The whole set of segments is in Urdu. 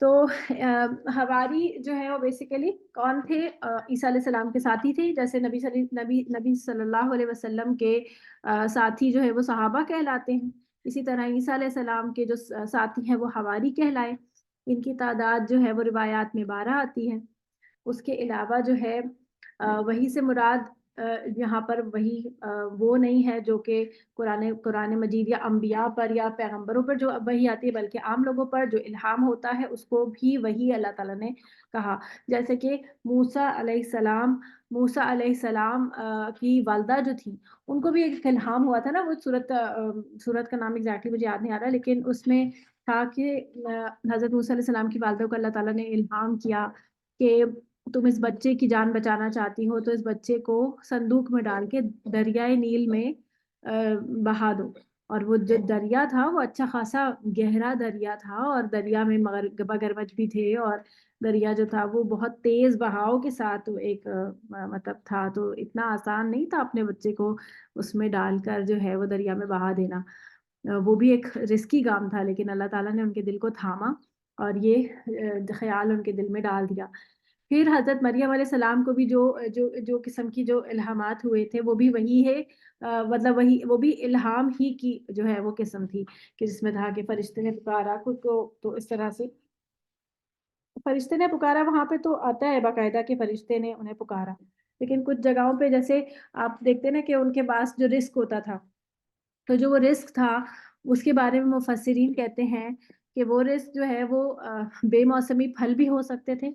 تو حواری جو ہے وہ بیسیکلی کون تھے؟ عیسیٰ علیہ السلام کے ساتھی تھے، جیسے نبی صلی اللہ علیہ وسلم کے ساتھی جو ہے وہ صحابہ کہلاتے ہیں، اسی طرح عیسیٰ علیہ السلام کے جو ساتھی ہیں وہ حواری کہلائے۔ ان کی تعداد جو ہے وہ روایات میں 12 آتی ہے۔ اس کے علاوہ جو ہے وہی سے مراد یہاں پر وہی وہ نہیں ہے جو کہ قرآن مجید یا انبیاء پر یا پیغمبروں پر جو وہی آتی ہے، بلکہ عام لوگوں پر جو الہام ہوتا ہے اس کو بھی وہی اللہ تعالیٰ نے کہا۔ جیسے کہ موسیٰ علیہ السلام کی والدہ جو تھی، ان کو بھی ایک الہام ہوا تھا نا، وہ سورت کا نام ایگزیکٹلی مجھے یاد نہیں آ رہا، لیکن اس میں تھا کہ حضرت موسیٰ علیہ السلام کی والدہ کو اللہ تعالیٰ نے الہام کیا کہ تم اس بچے کی جان بچانا چاہتی ہو تو اس بچے کو صندوق میں ڈال کے دریائے نیل میں بہا دو۔ اور وہ جو دریا تھا وہ اچھا خاصا گہرا دریا تھا، اور دریا میں مگرمچھ بھی تھے، اور دریا جو تھا وہ بہت تیز بہاؤ کے ساتھ ایک مطلب تھا، تو اتنا آسان نہیں تھا اپنے بچے کو اس میں ڈال کر جو ہے وہ دریا میں بہا دینا۔ وہ بھی ایک رسکی کام تھا، لیکن اللہ تعالیٰ نے ان کے دل کو تھاما اور یہ خیال ان کے دل میں ڈال دیا۔ پھر حضرت مریم علیہ السلام کو بھی جو قسم کی جو الہامات ہوئے تھے وہ بھی وہی ہے، مطلب وہی وہ بھی الہام ہی کی جو ہے وہ قسم تھی، کہ جس میں تھا کہ فرشتے نے پکارا خود کو، تو اس طرح سے فرشتے نے پکارا وہاں پہ تو آتا ہے باقاعدہ کہ فرشتے نے انہیں پکارا، لیکن کچھ جگہوں پہ جیسے آپ دیکھتے نا کہ ان کے پاس جو رزق ہوتا تھا، تو جو وہ رزق تھا اس کے بارے میں مفسرین کہتے ہیں کہ وہ رزق جو ہے وہ بے موسمی پھل بھی ہو سکتے تھے،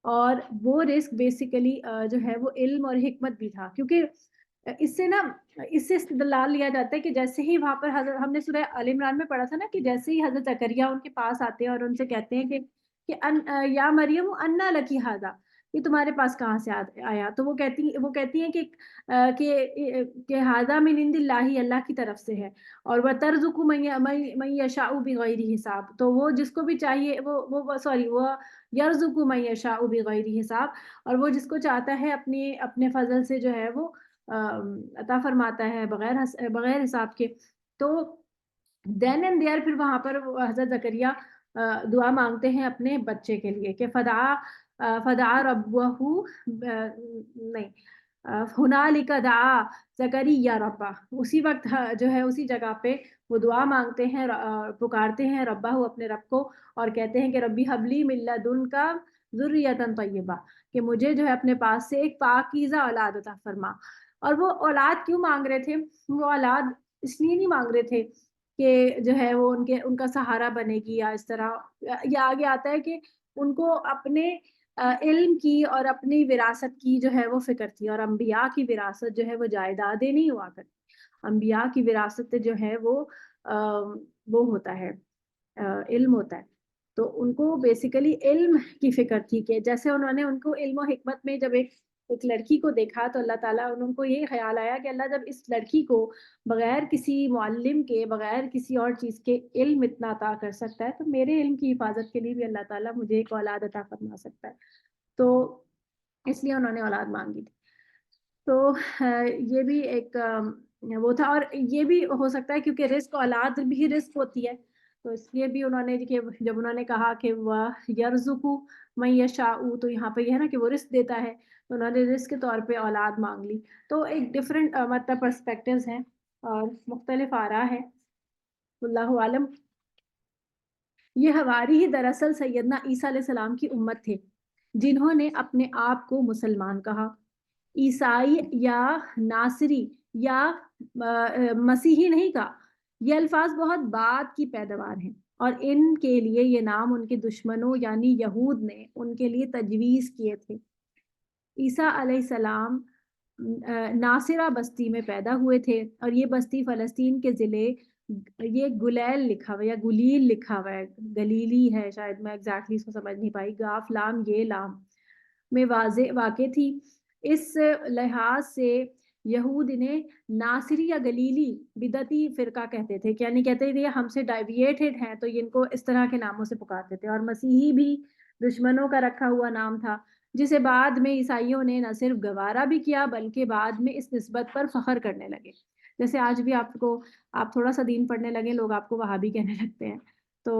اور وہ رزق بیسیکلی جو ہے وہ علم اور حکمت بھی تھا، کیونکہ اس سے نا اس سے استدلال لیا جاتا ہے کہ جیسے ہی وہاں پر حضرت ہم نے سورہ آل عمران میں پڑھا تھا نا، کہ جیسے ہی حضرت زکریا ان کے پاس آتے ہیں اور ان سے کہتے ہیں کہ یا مریم انا لکی ھذا، یہ تمہارے پاس کہاں سے آیا، تو وہ کہتی ہیں کہ ھذا من عند اللہ، اللہ کی طرف سے ہے، اور وترزق من یشاء بغیر حساب، تو وہ جس کو بھی چاہیے وہ یرزق من یشاء بغیر حساب، اور وہ جس کو چاہتا ہے اپنے فضل سے جو ہے وہ عطا فرماتا ہے بغیر حساب کے۔ تو دین اینڈ دیئر پھر وہاں پر حضرت زکریا دعا مانگتے ہیں اپنے بچے کے لیے کہ فدعا ربہ نہیں ہنالک دعا زکریا ربہ، اسی وقت جو ہے اسی جگہ پہ وہ دعا مانگتے ہیں، پکارتے ہیں ربہ اپنے رب کو، اور کہتے ہیں کہ ربی حبلی من لدنک ذریۃ طیبہ، کہ مجھے جو ہے اپنے پاس سے ایک پاکیزہ اولاد عطا فرما۔ اور وہ اولاد کیوں مانگ رہے تھے؟ وہ اولاد اس لیے نہیں مانگ رہے تھے کہ جو ہے وہ ان کا سہارا بنے گی یا اس طرح، یا آگے آتا ہے کہ ان کو اپنے علم کی اور اپنی وراثت کی جو ہے وہ فکر تھی، اور انبیاء کی وراثت جو ہے وہ جائیدادیں نہیں ہوا کرتی، انبیاء کی وراثت جو ہے وہ ہوتا ہے علم ہوتا ہے، تو ان کو بیسیکلی علم کی فکر تھی، کہ جیسے انہوں نے ان کو علم و حکمت میں جب ایک لڑکی کو دیکھا تو اللہ تعالیٰ ان کو یہ خیال آیا کہ اللہ جب اس لڑکی کو بغیر کسی معلم کے، بغیر کسی اور چیز کے علم اتنا عطا کر سکتا ہے، تو میرے علم کی حفاظت کے لیے بھی اللہ تعالیٰ مجھے ایک اولاد عطا فرما سکتا ہے، تو اس لیے انہوں نے اولاد مانگی تھی۔ تو یہ بھی ایک وہ تھا، اور یہ بھی ہو سکتا ہے کیونکہ رزق، اولاد بھی رزق ہوتی ہے، تو اس لیے بھی انہوں نے کہ جب انہوں نے کہا کہ وہ یرزق من یشاء، تو یہاں پہ یہ ہے نا کہ وہ رزق دیتا ہے، تو انہوں نے رزق کے طور پہ اولاد مانگ لی۔ تو ایک ڈفرینٹ مطلب پرسپیکٹیوز ہیں اور مختلف آراء ہے، اللہ عالم۔ یہ حواری ہی دراصل سیدنا عیسیٰ علیہ السلام کی امت تھے، جنہوں نے اپنے آپ کو مسلمان کہا، عیسائی یا ناصری یا مسیحی نہیں کہا۔ یہ الفاظ بہت بعد کی پیداوار ہیں، اور ان کے لیے یہ نام ان کے دشمنوں یعنی یہود نے ان کے لیے تجویز کیے تھے۔ عیسیٰ علیہ السلام ناصرہ بستی میں پیدا ہوئے تھے، اور یہ بستی فلسطین کے ضلع، یہ گلیل لکھا ہوا یا گلیل لکھا ہوا ہے، گلیلی ہے شاید، میں ایگزیکٹلی اس کو سمجھ نہیں پائی، گاف لام یہ لام میں واقع تھی۔ اس لحاظ سے یہود انہیں ناصری یا گلیلی بدعتی فرقہ کہتے تھے، یعنی کہتے تھے یہ ہم سے ڈائیویٹڈ ہیں، تو ان کو اس طرح کے ناموں سے پکارتے تھے۔ اور مسیحی بھی دشمنوں کا رکھا ہوا نام تھا، جسے بعد میں عیسائیوں نے نہ صرف گوارا بھی کیا بلکہ بعد میں اس نسبت پر فخر کرنے لگے۔ جیسے آج بھی آپ تھوڑا سا دین پڑھنے لگے، لوگ آپ کو وہابی کہنے لگتے ہیں، تو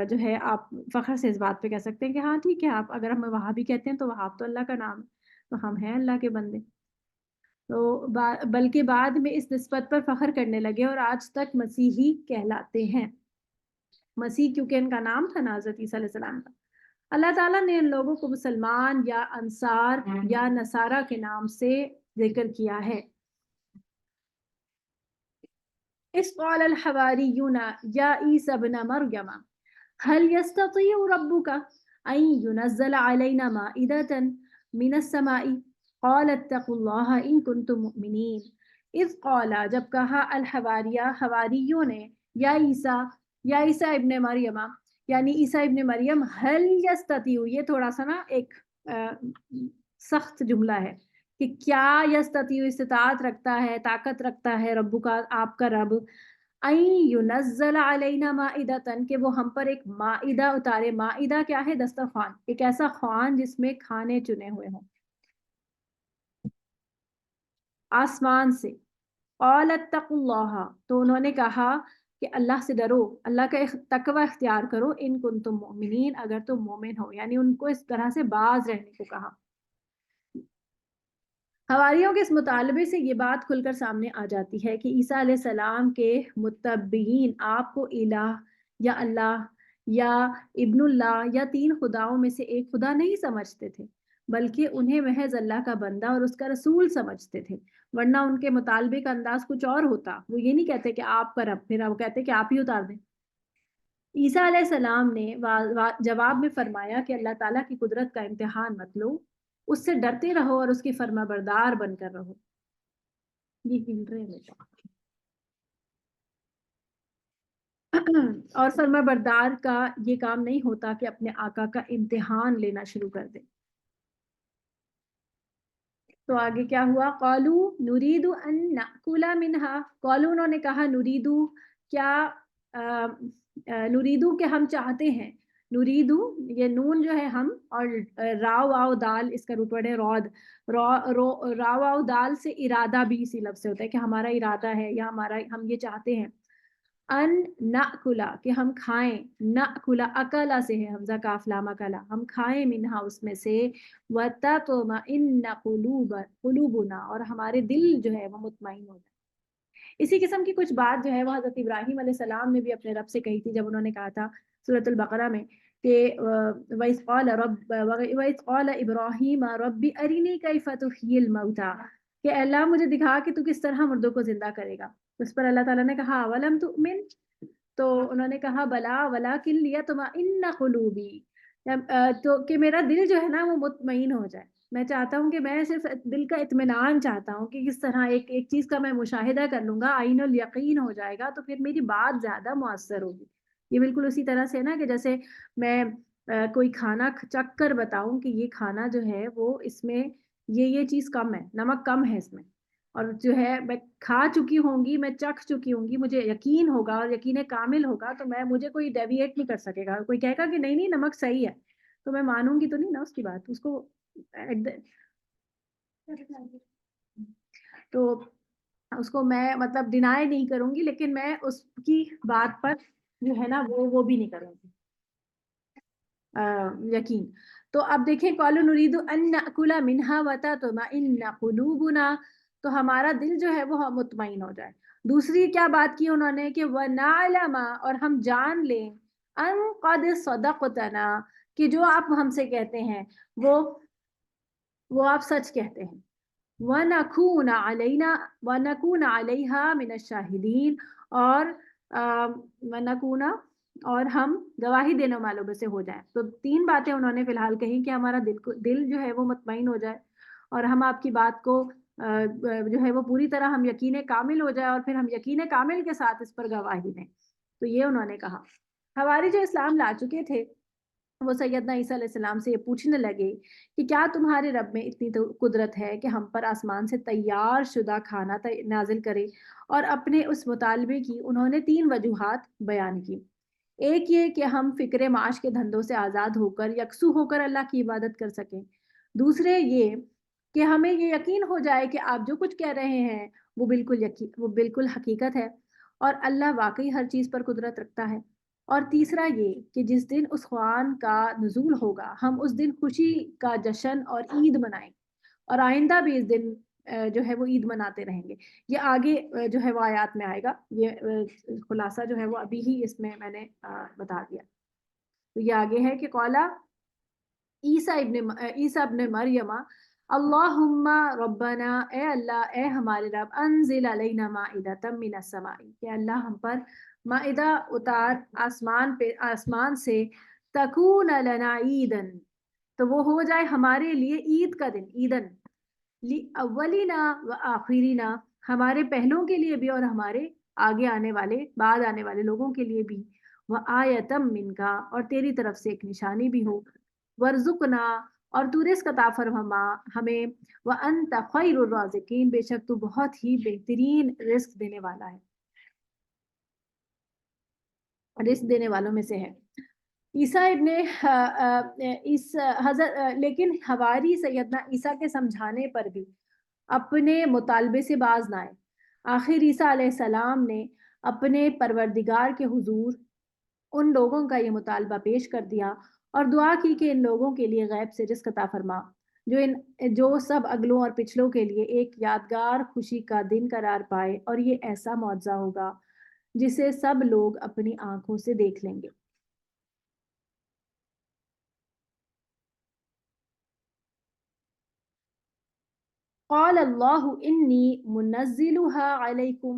جو ہے آپ فخر سے اس بات پہ کہہ سکتے ہیں کہ ہاں ٹھیک ہے، آپ اگر ہمیں وہابی کہتے ہیں تو وہاب تو اللہ کا نام ہے، تو ہم ہیں اللہ کے بندے۔ تو بلکہ بعد میں اس نسبت پر فخر کرنے لگے اور آج تک مسیحی کہلاتے ہیں۔ مسیح کیونکہ ان کا نام تھا نا حضرت عیسیٰ علیہ السلام کا۔ اللہ تعالیٰ نے ان لوگوں کو مسلمان یا انصار یا نصارہ کے نام سے ذکر کیا ہے۔ اذ قال الحواریون یا عیسی ابن مریم هل يستطيع ربك أن ينزل علينا مائدة من السماء قال اتقوا الله إن كنتم مؤمنين اذ قال جب کہا الحواریہ حواریوں نے یا عیسیٰ ابن مریم یعنی عیسیٰ ابن مریم هل يستطيع، یہ تھوڑا سا نا ایک سخت جملہ ہے کہ کیا یستطیع استطاعت رکھتا ہے، طاقت رکھتا ہے ربو کا آپ کا رب ينزل علینا مائدتن کہ وہ ہم پر ایک مائدہ اتارے۔ مائدہ کیا ہے؟ دسترخوان، ایک ایسا خوان جس میں کھانے چنے ہوئے ہوں آسمان سے۔ قال اتقوا اللہ، تو انہوں نے کہا کہ اللہ سے ڈرو، اللہ کا تقوی اختیار کرو، ان کنتم مؤمنین اگر تم مومن ہو، یعنی ان کو اس طرح سے باز رہنے کو کہا۔ حواریوں کے اس مطالبے سے یہ بات کھل کر سامنے آ جاتی ہے کہ عیسیٰ علیہ السلام کے متبعین آپ کو الہ یا اللہ یا ابن اللہ یا تین خداؤں میں سے ایک خدا نہیں سمجھتے تھے، بلکہ انہیں محض اللہ کا بندہ اور اس کا رسول سمجھتے تھے، ورنہ ان کے مطالبے کا انداز کچھ اور ہوتا۔ وہ یہ نہیں کہتے کہ آپ کا رب، پھر وہ کہتے کہ آپ ہی اتار دیں۔ عیسیٰ علیہ السلام نے جواب میں فرمایا کہ اللہ تعالیٰ کی قدرت کا امتحان مت لو، اس سے ڈرتے رہو اور اس کی فرما بردار بن کر رہو۔ یہ ہل رہے ہیں بیٹا۔ اور فرما بردار کا یہ کام نہیں ہوتا کہ اپنے آقا کا امتحان لینا شروع کر دے۔ تو آگے کیا ہوا؟ قالو نریدو ان نأکل منہا، قالو انہوں نے کہا نریدو کیا نریدو کہ ہم چاہتے ہیں، نریدو یہ نون جو ہے ہم اور را واو دال اس کا روٹ ورڈ ہے رود، را واو دال سے ارادہ بھی اسی لفظ سے ہوتا ہے کہ ہمارا ارادہ ہے یا ہم یہ چاہتے ہیں ان نأکلا کہ ہم کھائیں، نأکلا اکلا سے ہے حمزہ کاف لام اکلا، ہم کھائیں منہا اس میں سے وتطمئن قلوبنا اور ہمارے دل جو ہے وہ مطمئن ہو جائے۔ اسی قسم کی کچھ بات جو ہے وہ حضرت ابراہیم علیہ السلام نے بھی اپنے رب سے کہی تھی جب انہوں نے کہا تھا سورۃ البقرہ میں کہ وَإِذْ قَالَ إِبْرَاهِيمَ رَبِّ أَرِنِي كَيْفَ تُحْيِي الْمَوْتَى کہ اللہ مجھے دکھا کہ تو کس طرح مردوں کو زندہ کرے گا۔ اس پر اللہ تعالیٰ نے کہا وَلَمْ تُؤْمِنْ، تو انہوں نے کہا بلا وَلَكِنْ لِيَطْمَئِنَّ قُلُوبِي، تو کہ میرا دل جو ہے نا وہ مطمئن ہو جائے، میں چاہتا ہوں کہ میں صرف دل کا اطمینان چاہتا ہوں کہ کس طرح ایک چیز کا میں مشاہدہ کر لوں گا، عین الیقین ہو جائے گا، تو پھر میری بات زیادہ مؤثر ہوگی۔ یہ بالکل اسی طرح سے نا کہ جیسے میں کوئی کھانا چکھ کر بتاؤں کہ یہ کھانا جو ہے وہ اس میں یہ چیز کم ہے، نمک کم ہے اس میں، اور جو ہے میں کھا چکی ہوں گی، میں چکھ چکی ہوں گی، مجھے یقین ہوگا اور یقین کامل ہوگا، تو مجھے کوئی ڈیویٹ نہیں کر سکے گا، کوئی کہے گا کہ نہیں نمک صحیح ہے تو میں مانوں گی تو نہیں نا اس کی بات، اس کو تو اس کو میں مطلب ڈینائی نہیں کروں گی، لیکن میں اس کی بات پر جو ہے نا وہ بھی نہیں کروں گی یقین۔ تو اب دیکھیں قالوا نريد ان ناكل منها وتطمئن قلوبنا، تو ہمارا دل جو ہے وہ مطمئن ہو جائے۔ دوسری کیا بات کی انہوں نے کہ ونعلم، اور ہم جان لیں ان قد صدقتنا کہ جو آپ ہم سے کہتے ہیں وہ آپ سچ کہتے ہیں، وَنَكُونَ عَلَيْهَا مِنَ الشَّاهِدِينَ، اور اور ہم گواہی دینے والوں میں سے ہو جائیں۔ تو تین باتیں انہوں نے فی الحال کہیں کہ ہمارا دل جو ہے وہ مطمئن ہو جائے اور ہم آپ کی بات کو جو ہے وہ پوری طرح ہم یقین کامل ہو جائے اور پھر ہم یقین کامل کے ساتھ اس پر گواہی دیں۔ تو یہ انہوں نے کہا۔ حواری جو اسلام لا چکے تھے وہ سیدنا عیسیٰ علیہ السلام سے یہ پوچھنے لگے کہ کیا تمہارے رب میں اتنی تو قدرت ہے کہ ہم پر آسمان سے تیار شدہ کھانا نازل کرے؟ اور اپنے اس مطالبے کی انہوں نے تین وجوہات بیان کی۔ ایک یہ کہ ہم فکر معاش کے دھندوں سے آزاد ہو کر یکسو ہو کر اللہ کی عبادت کر سکیں، دوسرے یہ کہ ہمیں یہ یقین ہو جائے کہ آپ جو کچھ کہہ رہے ہیں وہ بالکل حقیقت ہے اور اللہ واقعی ہر چیز پر قدرت رکھتا ہے، اور تیسرا یہ کہ جس دن اس قرآن کا نزول ہوگا ہم اس دن خوشی کا جشن اور عید منائیں، اور آئندہ بھی اس دن جو ہے وہ عید مناتے رہیں گے۔ یہ آگے جو ہے وہ آیات میں آئے گا، یہ خلاصہ جو ہے وہ ابھی ہی اس میں نے بتا دیا۔ تو یہ آگے ہے کہ قولا عیسیٰ ابن مریم اللہم ربنا، اے اللہ، اے ہمارے رب، انزل علینا مائدۃ من السماء، کہ اللہ ہم پر مائدہ اتار آسمان سے، تکون لنا عیدن، تو وہ ہو جائے ہمارے لیے عید کا دن، عیدن اولنا و آخرینا، ہمارے پہلوں کے لیے بھی اور ہمارے آگے آنے والے بعد آنے والے لوگوں کے لیے بھی، وہ آیتم من کا، اور تیری طرف سے ایک نشانی بھی ہو، ورزقنا، اور تو رزق عطا فرما ہمیں، وانت خیر الرازقین، بے شک تو بہت ہی بہترین رزق دینے والا ہے، رزق دینے والوں میں سے ہے۔ عیسیٰ ابن حضرت لیکن حواری سیدنا عیسیٰ کے سمجھانے پر بھی اپنے مطالبے سے باز نہ آئے۔ آخر عیسیٰ علیہ السلام نے اپنے پروردگار کے حضور ان لوگوں کا یہ مطالبہ پیش کر دیا اور دعا کی کہ ان لوگوں کے لیے غیب سے رزق عطا فرما، جو سب اگلوں اور پچھلوں کے لیے ایک یادگار خوشی کا دن قرار پائے، اور یہ ایسا معجزہ ہوگا جسے سب لوگ اپنی آنکھوں سے دیکھ لیں گے۔ قال اللہ انی منزلها علیکم،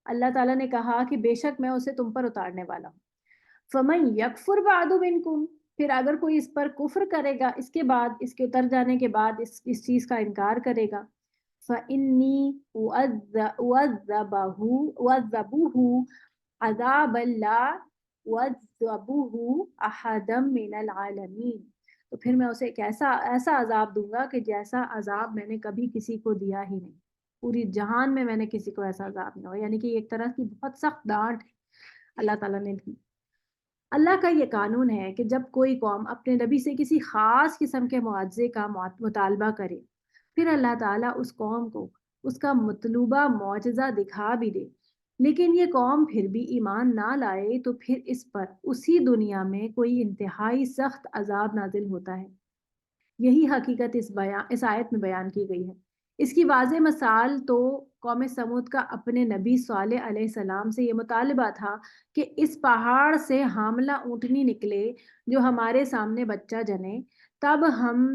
اللہ تعالیٰ نے کہا کہ بے شک میں اسے تم پر اتارنے والا ہوں۔ فمن یکفر بعد منکم، پھر اگر کوئی اس پر کفر کرے گا، اس کے بعد، اس کے اتر جانے کے بعد اس چیز کا انکار کرے گا، فَإِنِّي أُعَذَّبُهُ عَذَابًا لَا أُعَذِّبُهُ أَحَدًا مِنَ الْعَالَمِينَ، تو پھر میں اسے ایک ایسا عذاب دوں گا کہ جیسا عذاب میں نے کبھی کسی کو دیا ہی نہیں، پوری جہان میں نے کسی کو ایسا عذاب نہیں ہوا، یعنی کہ ایک طرح کی بہت سخت ڈانٹ اللہ تعالیٰ نے دی۔ اللہ کا یہ قانون ہے کہ جب کوئی قوم اپنے نبی سے کسی خاص قسم کے معاوضے کا مطالبہ کرے، پھر اللہ تعالیٰ اس قوم کو اس کا مطلوبہ معجزہ دکھا بھی دے، لیکن یہ قوم پھر بھی ایمان نہ لائے، تو پھر اس پر اسی دنیا میں کوئی انتہائی سخت عذاب نازل ہوتا ہے۔ یہی حقیقت اس آیت میں بیان کی گئی ہے۔ اس کی واضح مثال تو قوم سمود کا اپنے نبی صالح علیہ السلام سے یہ مطالبہ تھا کہ اس پہاڑ سے حاملہ اونٹنی نکلے جو ہمارے سامنے بچہ جنے، تب ہم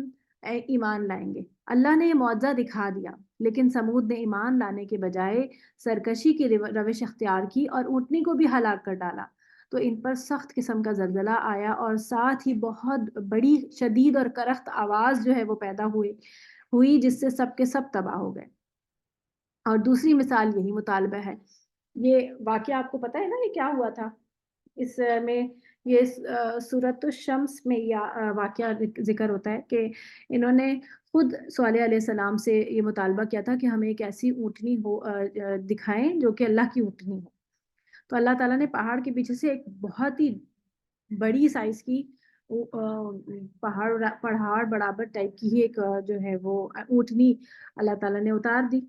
ایمان لائیں گے۔ اللہ نے یہ معجزہ دکھا دیا، لیکن سمود نے ایمان لانے کے بجائے سرکشی کی روش اختیار کی اور اونٹنی کو بھی ہلاک کر ڈالا، تو ان پر سخت قسم کا زلزلہ آیا، اور ساتھ ہی بہت بڑی شدید اور کرخت آواز جو ہے وہ پیدا ہوئی جس سے سب کے سب تباہ ہو گئے۔ اور دوسری مثال یہی مطالبہ ہے۔ یہ واقعہ آپ کو پتہ ہے نا یہ کیا ہوا تھا؟ اس میں یہ سورۃ الشمس میں یہ واقعہ ذکر ہوتا ہے کہ انہوں نے خود صالح علیہ السلام سے یہ مطالبہ کیا تھا کہ ہمیں ایک ایسی اونٹنی دکھائیں جو کہ اللہ کی اونٹنی ہو۔ تو اللہ تعالیٰ نے پہاڑ کے پیچھے سے ایک بہت ہی بڑی سائز کی پہاڑ برابر ٹائپ کی ہی ایک جو ہے وہ اونٹنی اللہ تعالیٰ نے اتار دی،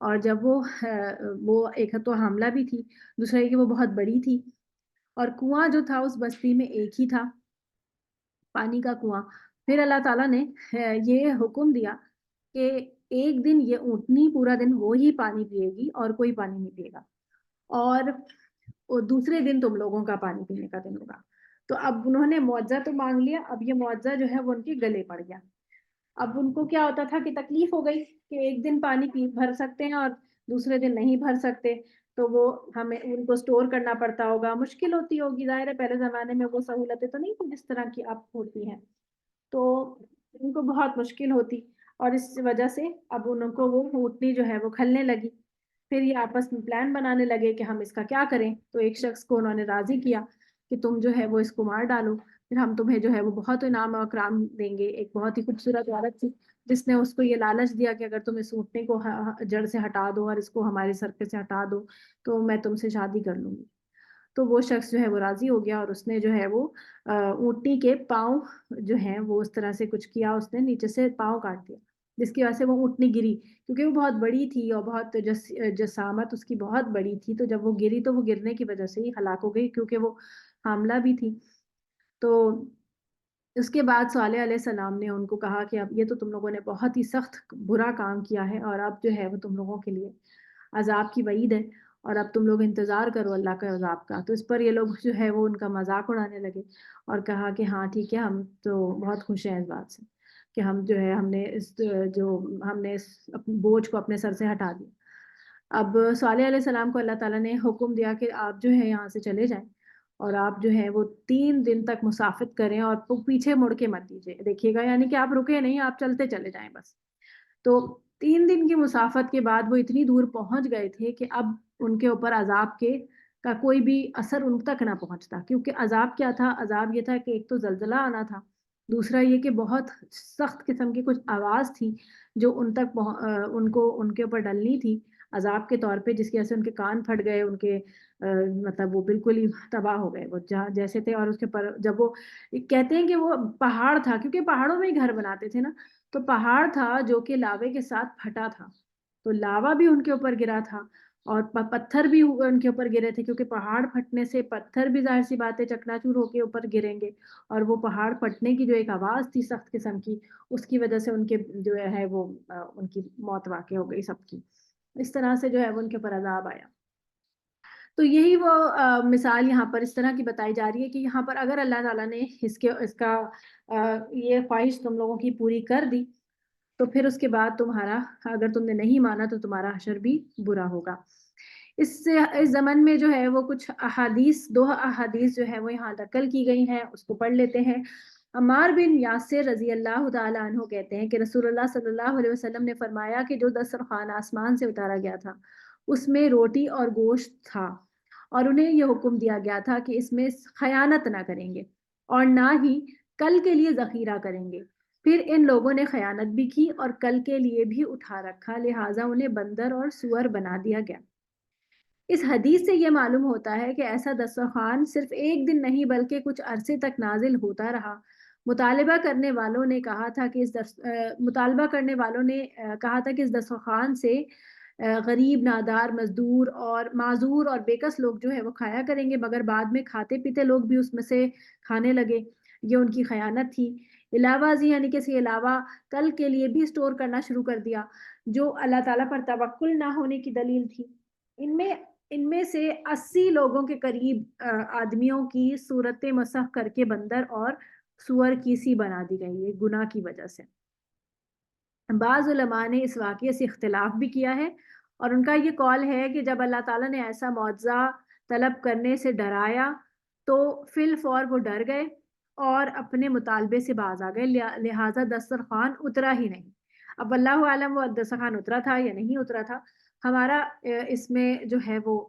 اور جب وہ ایک تو حاملہ بھی تھی، دوسرا یہ کہ وہ بہت بڑی تھی، اور کنواں جو تھا اس بستی میں ایک ہی تھا، پانی کا کنواں۔ پھر اللہ تعالیٰ نے یہ حکم دیا کہ ایک دن یہ اونٹنی پورا دن وہی پانی پیے گی اور کوئی پانی نہیں پیے گا، اور دوسرے دن تم لوگوں کا پانی پینے کا دن ہوگا۔ تو اب انہوں نے معجزہ تو مانگ لیا، اب یہ معجزہ جو ہے وہ ان کے گلے پڑ گیا۔ اب ان کو کیا ہوتا تھا کہ تکلیف ہو گئی کہ ایک دن پانی بھر سکتے ہیں اور دوسرے دن نہیں بھر سکتے، تو وہ ہمیں ان کو سٹور کرنا پڑتا ہوگا، مشکل ہوتی ہوگی، ظاہر ہے پہلے زمانے میں وہ سہولتیں تو نہیں تھی جس طرح کی اب ہوتی ہیں، تو ان کو بہت مشکل ہوتی، اور اس وجہ سے اب ان کو وہ اونٹنی جو ہے وہ کھلنے لگی۔ پھر یہ آپس میں پلان بنانے لگے کہ ہم اس کا کیا کریں، تو ایک شخص کو انہوں نے راضی کیا کہ تم جو ہے وہ اس کو مار ڈالو، پھر ہم تمہیں جو ہے وہ بہت انعام و اکرام دیں گے۔ ایک بہت ہی خوبصورت عورت تھی جس نے اس کو یہ لالچ دیا کہ اگر تم اس اونٹنی کو جڑ سے ہٹا دو اور اس کو ہمارے سر پہ سے ہٹا دو تو میں تم سے شادی کر لوں گی۔ تو وہ شخص جو ہے وہ راضی ہو گیا، اور اس نے جو ہے وہ اونٹنی کے پاؤں جو ہیں وہ اس طرح سے کچھ کیا، اس نے نیچے سے پاؤں کاٹ دیا، جس کی وجہ سے وہ اونٹنی گری، کیونکہ وہ بہت بڑی تھی اور بہت جسامت اس کی بہت بڑی تھی، تو جب وہ گری تو وہ گرنے کی وجہ سے ہی ہلاک ہو گئی، کیونکہ وہ حاملہ بھی تھی. تو اس کے بعد صالح علیہ السلام نے ان کو کہا کہ اب یہ تو تم لوگوں نے بہت ہی سخت برا کام کیا ہے، اور اب جو ہے وہ تم لوگوں کے لیے عذاب کی وعید ہے، اور اب تم لوگ انتظار کرو اللہ کے عذاب کا. تو اس پر یہ لوگ جو ہے وہ ان کا مذاق اڑانے لگے اور کہا کہ ہاں ٹھیک ہے، ہم تو بہت خوش ہیں اس بات سے کہ ہم جو ہے ہم نے اس بوجھ کو اپنے سر سے ہٹا دیا. اب صالح علیہ السلام کو اللہ تعالیٰ نے حکم دیا کہ آپ جو ہے یہاں سے چلے جائیں، اور آپ جو ہے وہ 3 دن تک مسافت کریں اور پیچھے مڑ کے مت دیکھیے گا، یعنی کہ آپ رکے نہیں، آپ چلتے چلے جائیں بس. تو 3 دن کی مسافت کے بعد وہ اتنی دور پہنچ گئے تھے کہ اب ان کے اوپر عذاب کا کوئی بھی اثر ان تک نہ پہنچتا. کیونکہ عذاب کیا تھا؟ عذاب یہ تھا کہ ایک تو زلزلہ آنا تھا، دوسرا یہ کہ بہت سخت قسم کی کچھ آواز تھی جو ان کے اوپر ڈلنی تھی عذاب کے طور پہ، جس کی وجہ سے ان کے کان پھٹ گئے، ان کے مطلب وہ بالکل ہی تباہ ہو گئے وہ جہاں جیسے تھے. اور اس کے پر جب وہ کہتے ہیں کہ وہ پہاڑ تھا، کیونکہ پہاڑوں میں ہی گھر بناتے تھے نا، تو پہاڑ تھا جو کہ لاوے کے ساتھ پھٹا تھا. تو لاوا بھی ان کے اوپر گرا تھا اور پتھر بھی ان کے اوپر گرے تھے، کیونکہ پہاڑ پھٹنے سے پتھر بھی ظاہر سی بات ہے چکنا چور ہو کے اوپر گریں گے، اور وہ پہاڑ پھٹنے کی جو ایک آواز تھی سخت قسم کی، اس کی وجہ سے ان کے جو ہے وہ ان کی موت واقع ہو گئی سب کی. اس طرح سے جو ہے وہ ان کے اوپر عذاب آیا. تو یہی وہ مثال یہاں پر اس طرح کی بتائی جا رہی ہے کہ یہاں پر اگر اللہ تعالیٰ نے اس کا یہ خواہش تم لوگوں کی پوری کر دی، تو پھر اس کے بعد اگر تم نے نہیں مانا تو تمہارا حشر بھی برا ہوگا. اس زمن میں جو ہے وہ کچھ دو احادیث جو ہے وہ یہاں نقل کی گئی ہیں، اس کو پڑھ لیتے ہیں. عمار بن یاسر رضی اللہ تعالیٰ عنہ کہتے ہیں کہ رسول اللہ صلی اللہ علیہ وسلم نے فرمایا کہ جو دسترخوان آسمان سے اتارا گیا تھا اس میں روٹی اور گوشت تھا، اور انہیں یہ حکم دیا گیا تھا کہ اس میں خیانت نہ کریں گے اور نہ ہی کل کے لیے ذخیرہ کریں گے. پھر ان لوگوں نے خیانت بھی کی اور کل کے لیے بھی اٹھا رکھا، لہٰذا انہیں بندر اور سور بنا دیا گیا. اس حدیث سے یہ معلوم ہوتا ہے کہ ایسا دسترخوان صرف ایک دن نہیں بلکہ کچھ عرصے تک نازل ہوتا رہا. مطالبہ کرنے والوں نے کہا تھا کہ اس دسترخوان سے غریب، نادار، مزدور اور معذور اور بےکس لوگ جو ہے وہ کھایا کریں گے، مگر بعد میں کھاتے پیتے لوگ بھی اس میں سے کھانے لگے. یہ ان کی خیانت تھی. علاوہ ازیں یعنی کہ اس کے علاوہ کل کے لیے بھی اسٹور کرنا شروع کر دیا، جو اللہ تعالیٰ پر توکل نہ ہونے کی دلیل تھی. ان میں سے 80 لوگوں کے قریب آدمیوں کی صورت مسخ کر کے بندر اور سور کی سی بنا دی گئی ہے گناہ کی وجہ سے. بعض علماء نے اس واقعے سے اختلاف بھی کیا ہے، اور ان کا یہ قول ہے کہ جب اللہ تعالیٰ نے ایسا معجزہ طلب کرنے سے ڈرایا تو فی الفور وہ ڈر گئے اور اپنے مطالبے سے باز آ گئے، لہٰذا دسترخوان اترا ہی نہیں. اب اللہ عالم وہ دسترخوان اترا تھا یا نہیں اترا تھا، ہمارا اس میں جو ہے وہ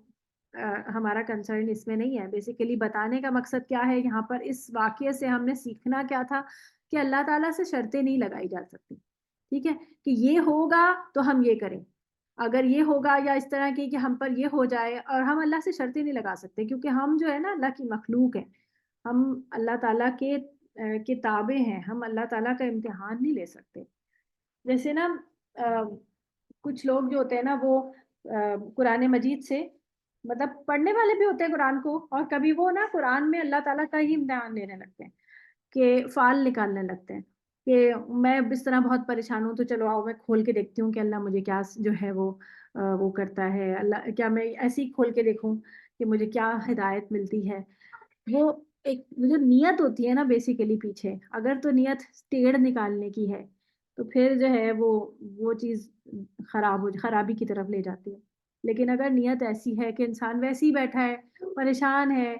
ہمارا کنسرن اس میں نہیں ہے. بیسیکلی بتانے کا مقصد کیا ہے یہاں پر، اس واقعے سے ہم نے سیکھنا کیا تھا کہ اللہ تعالیٰ سے شرطیں نہیں لگائی جا سکتی. ٹھیک ہے کہ یہ ہوگا تو ہم یہ کریں، اگر یہ ہوگا یا اس طرح کی کہ ہم پر یہ ہو جائے، اور ہم اللہ سے شرطیں نہیں لگا سکتے کیونکہ ہم جو ہے نا اللہ کی مخلوق ہیں، ہم اللہ تعالیٰ کے تابع ہیں، ہم اللہ تعالیٰ کا امتحان نہیں لے سکتے. جیسے نا کچھ لوگ جو ہوتے ہیں نا وہ قرآن مجید سے مطلب پڑھنے والے بھی ہوتے ہیں قرآن کو، اور کبھی وہ نا قرآن میں اللہ تعالیٰ کا ہی امتحان لینے لگتے ہیں کہ فال نکالنے لگتے ہیں کہ میں اس طرح بہت پریشان ہوں تو چلو آؤ میں کھول کے دیکھتی ہوں کہ اللہ مجھے کیا جو ہے وہ کرتا ہے، اللہ کیا میں ایسی کھول کے دیکھوں کہ مجھے کیا ہدایت ملتی ہے. وہ ایک جو نیت ہوتی ہے نا بیسیکلی پیچھے، اگر تو نیت ٹیڑھ نکالنے کی ہے تو پھر جو ہے وہ چیز خرابی کی طرف لے جاتی ہے. لیکن اگر نیت ایسی ہے کہ انسان ویسے ہی بیٹھا ہے پریشان ہے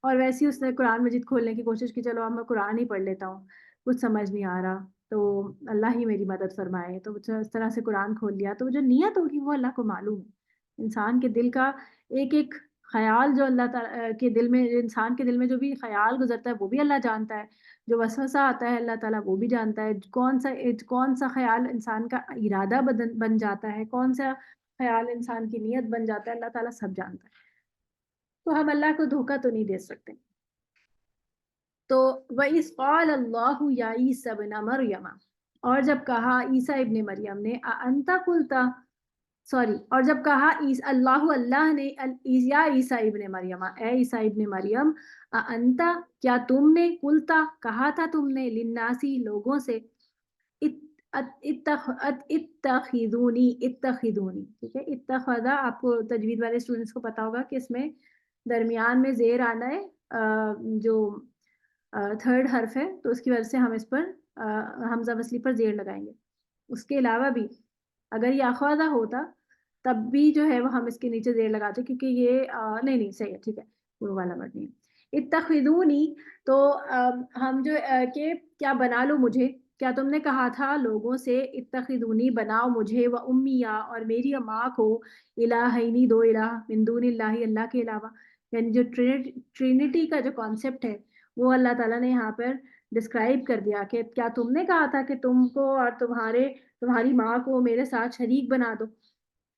اور ویسے ہی اس نے قرآن مجید کھولنے کی کوشش کی، چلو اب میں قرآن ہی پڑھ لیتا ہوں، کچھ سمجھ نہیں آ رہا تو اللہ ہی میری مدد فرمائے، تو اس طرح سے قرآن کھول لیا، تو جو نیت ہوگی وہ اللہ کو معلوم ہے. انسان کے دل کا ایک ایک خیال جو اللہ تعالیٰ کے دل میں، انسان کے دل میں جو بھی خیال گزرتا ہے وہ بھی اللہ جانتا ہے، جو وسوسہ آتا ہے اللہ تعالیٰ وہ بھی جانتا ہے، کون سا خیال انسان کا ارادہ بن جاتا ہے، کون سا خیال انسان کی نیت بن جاتا ہے، اللہ تعالیٰ سب جانتا ہے. تو ہم اللہ کو دھوکہ تو نہیں دے سکتے. تو وَإِذْ قَالَ اللَّهُ يَا عِيسَى ابْنَ مَرْيَمَ، اور جب کہا عیسیٰ ابن مریم نے، أَأَنْتَ قُلْتَ، سوری، اور جب کہا اللہ نے یا عیسیٰ ابن مریم، اے عیسیٰ ابن مریم، انتا کیا تم نے، قلتا کہا تھا تم نے، للناسی لوگوں سے، اتخذونی، ٹھیک ہے، اتخذا آپ کو تجوید والے اسٹوڈنٹس کو پتا ہوگا کہ اس میں درمیان میں زیر آنا ہے، جو تھرڈ حرف ہے، تو اس کی وجہ سے ہم اس پر حمزہ وصلی پر زیر لگائیں گے. اس کے علاوہ بھی اگر یہ اخوذہ ہوتا تب بھی جو ہے وہ ہم اس کے نیچے زیر لگاتے، کیونکہ یہ نہیں صحیح ہے، ٹھیک ہے، پورا والا ورڈ نہیں ہے. اتخذونی، تو ہم جو کہ کیا بنا لو مجھے، کیا تم نے کہا تھا لوگوں سے اتخذونی بناؤ مجھے، و امیہ اور میری ماں کو، الہینی دو الہ، من دون اللہ اللہ کے علاوہ. یعنی جو ٹرینٹی کا جو کانسیپٹ ہے وہ اللہ تعالیٰ نے یہاں پر ڈسکرائب کر دیا کہ کیا تم نے کہا تھا کہ تم کو اور تمہاری ماں کو میرے ساتھ شریک بنا دو.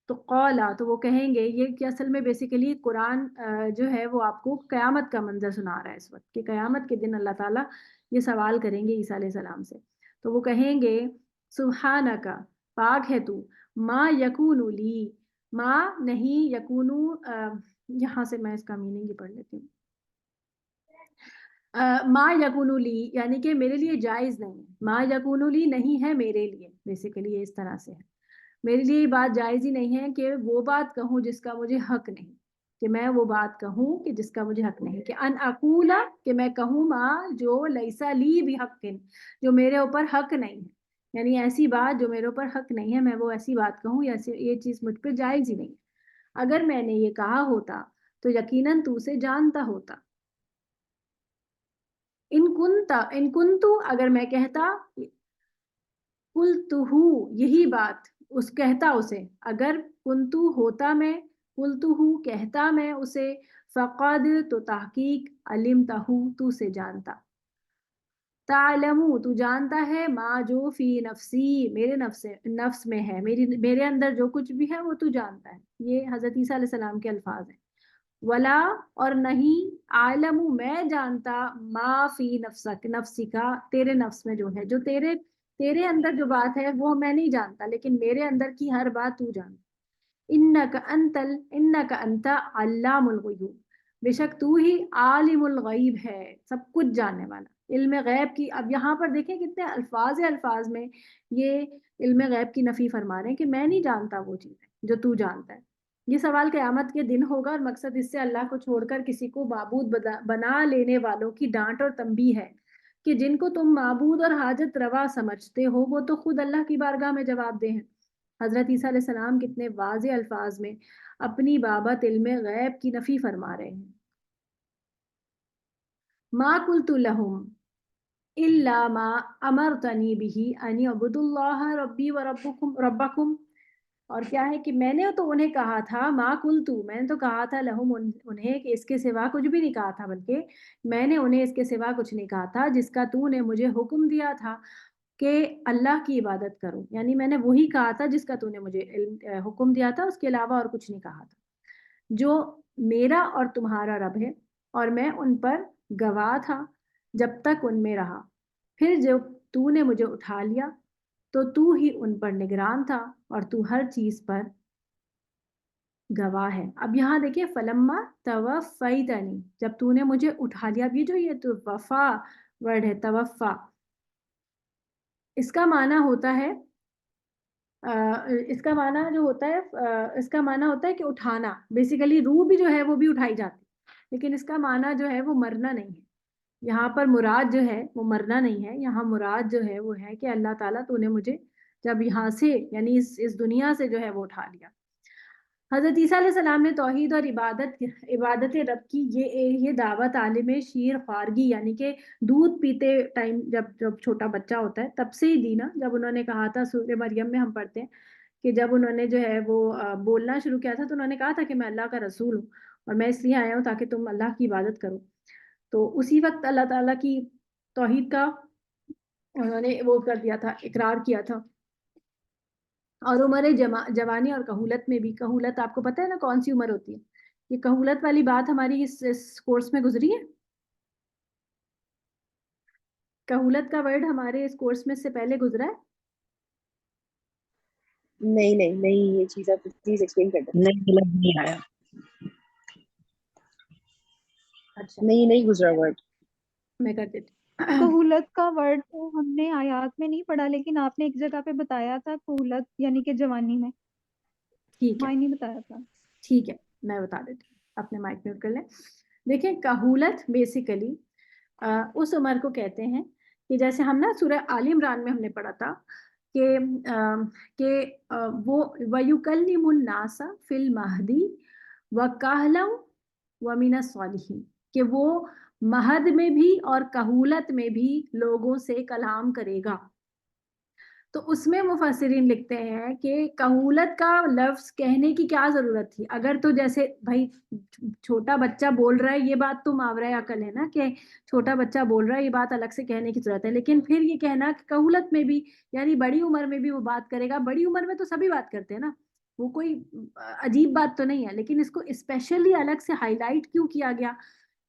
تو قولا، تو وہ کہیں گے، یہ کہ اصل میں بیسیکلی قرآن جو ہے وہ آپ کو قیامت کا منظر سنا رہا ہے اس وقت، کہ قیامت کے دن اللہ تعالیٰ یہ سوال کریں گے عیسیٰ علیہ السلام سے. تو وہ کہیں گے سبحانک، پاک ہے تو، ما یکون لی، ما نہیں، یکونو، یہاں سے میں اس کا میننگ ہی پڑھ لیتی ہوں. ما یکون لی یعنی کہ میرے لیے جائز نہیں ہے، ما یکون لی نہیں ہے میرے لیے، بیسیکلی یہ اس طرح سے ہے، میرے لیے یہ بات جائز ہی نہیں ہے کہ وہ بات کہوں جس کا مجھے حق نہیں، کہ میں وہ بات کہوں کہ جس کا مجھے حق نہیں، کہ ان اقولا، کہ میں کہوں ما جو لیسا لی بھی حق، جو میرے اوپر حق نہیں ہے، یعنی ایسی بات جو میرے اوپر حق نہیں ہے میں وہ ایسی بات کہوں، یا یہ چیز مجھ پہ جائز ہی نہیں ہے. اگر میں نے یہ کہا ہوتا تو یقیناً تو اسے جانتا ہوتا. ان کنتو، اگر میں کہتا، قلتہو، یہی بات اس کہتا اسے، اگر کنتو ہوتا میں، قلتہو کہتا میں اسے، فقد تو تحقیق، علمتہو تو سے جانتا، تعلمو تو جانتا ہے، ما جو فی نفسی میرے نفس میں ہے، میرے اندر جو کچھ بھی ہے وہ تو جانتا ہے. یہ حضرت عیسیٰ علیہ السلام کے الفاظ ہیں. ولا، اور نہیں، عالم میں جانتا، ما فی نفسک نفسی کا تیرے نفس میں جو ہے، جو تیرے اندر جو بات ہے وہ میں نہیں جانتا، لیکن میرے اندر کی ہر بات تو جانتا. انک انت علام الغیوب، بے شک تو ہی عالم الغیب ہے، سب کچھ جاننے والا، علم غیب کی. اب یہاں پر دیکھیں کتنے الفاظ میں یہ علم غیب کی نفی فرما رہے ہیں کہ میں نہیں جانتا وہ چیز ہے جو تو جانتا ہے. یہ سوال قیامت کے دن ہوگا، اور مقصد اس سے اللہ کو چھوڑ کر کسی کو معبود بنا لینے والوں کی ڈانٹ اور تنبیہ ہے کہ جن کو تم معبود اور حاجت روا سمجھتے ہو وہ تو خود اللہ کی بارگاہ میں جواب دہ ہیں. حضرت عیسیٰ علیہ السلام کتنے واضح الفاظ میں اپنی بابت علم غیب کی نفی فرما رہے ہیں. ما قلت لهم الا ما امرتنی به ان اعبدوا اللہ ربی ربکم، اور کیا ہے کہ میں نے تو انہیں کہا تھا، ما قلت میں نے تو کہا تھا، لہم انہیں، کہ اس کے سوا کچھ بھی نہیں کہا تھا، بلکہ میں نے انہیں اس کے سوا کچھ نہیں کہا تھا جس کا تو نے مجھے حکم دیا تھا کہ اللہ کی عبادت کرو. یعنی میں نے وہی کہا تھا جس کا تو نے مجھے حکم دیا تھا، اس کے علاوہ اور کچھ نہیں کہا تھا، جو میرا اور تمہارا رب ہے، اور میں ان پر گواہ تھا جب تک ان میں رہا. پھر جب تو نے مجھے اٹھا لیا تو تو ہی ان پر نگران تھا، اور تو ہر چیز پر گواہ ہے. اب یہاں دیکھیے، فلما توفیتنی، جب تو نے مجھے اٹھا لیا. اب یہ جو یہ تو وفا ورڈ ہے، توفا، اس کا معنی ہوتا ہے اس کا معنی جو ہوتا ہے اس کا معنی ہوتا ہے کہ اٹھانا. بیسیکلی روح بھی جو ہے وہ بھی اٹھائی جاتی، لیکن اس کا معنی جو ہے وہ مرنا نہیں ہے. یہاں پر مراد جو ہے وہ مرنا نہیں ہے، یہاں مراد جو ہے وہ ہے کہ اللہ تعالیٰ تو نے مجھے جب یہاں سے، یعنی اس دنیا سے جو ہے وہ اٹھا لیا. حضرت عیسیٰ علیہ السلام نے توحید اور عبادت رب کی یہ دعوت عالم شیر خوارگی، یعنی کہ دودھ پیتے ٹائم، جب چھوٹا بچہ ہوتا ہے تب سے ہی دی نا. جب انہوں نے کہا تھا، سورہ مریم میں ہم پڑھتے ہیں کہ جب انہوں نے جو ہے وہ بولنا شروع کیا تھا تو انہوں نے کہا تھا کہ میں اللہ کا رسول ہوں، اور میں اس لیے آیا ہوں تاکہ تم اللہ کی عبادت کرو. تو اسی وقت اللہ تعالیٰ کی توحید کا انہوں نے وہ کر دیا تھا، اقرار کیا تھا. اور عمر جوانی اور کہولت میں بھی، کہولت آپ کو پتہ ہے نا کون سی عمر ہوتی ہے؟ یہ کہولت والی بات ہماری اس کورس میں گزری ہے. کہولت کا ورڈ ہمارے اس کورس میں سے پہلے گزرا ہے. نہیں نہیں نہیں، یہ چیز آپ پلیز ایکسپلین کر دیں. نہیں آیا. اچھا نہیں گزرا ورڈ. میں کر دیتی. کہولت کا ورڈ تو ہم نے آیات میں نہیں پڑھا، لیکن آپ نے ایک جگہ پہ بتایا تھا کہولت یعنی کہ جوانی میں. ٹھیک ہے نہیں بتایا تھا. ٹھیک ہے میں بتا دیتی ہوں، اپنے مائک میوٹ کر لیں. دیکھیں کہولت بیسیکلی اس عمر کو کہتے ہیں کہ جیسے ہم نا سورہ آل عمران میں ہم نے پڑھا تھا کہ وہ وَيُكَلِّمُ النَّاسَ فِي الْمَهْدِ وَكَهْلًا وَمِنَ الصَّالِحِينَ، کہ وہ مہد میں بھی اور کہولت میں بھی لوگوں سے کلام کرے گا. تو اس میں مفسرین لکھتے ہیں کہ کہولت کا لفظ کہنے کی کیا ضرورت تھی، اگر تو جیسے بھائی چھوٹا بچہ بول رہا ہے یہ بات تو ماورا عقل ہے نا کہ چھوٹا بچہ بول رہا ہے یہ بات الگ سے کہنے کی ضرورت ہے، لیکن پھر یہ کہنا کہ کہولت میں بھی یعنی بڑی عمر میں بھی وہ بات کرے گا. بڑی عمر میں تو سبھی بات کرتے ہیں نا، وہ کوئی عجیب بات تو نہیں ہے، لیکن اس کو اسپیشلی الگ سے ہائی لائٹ کیوں کیا گیا،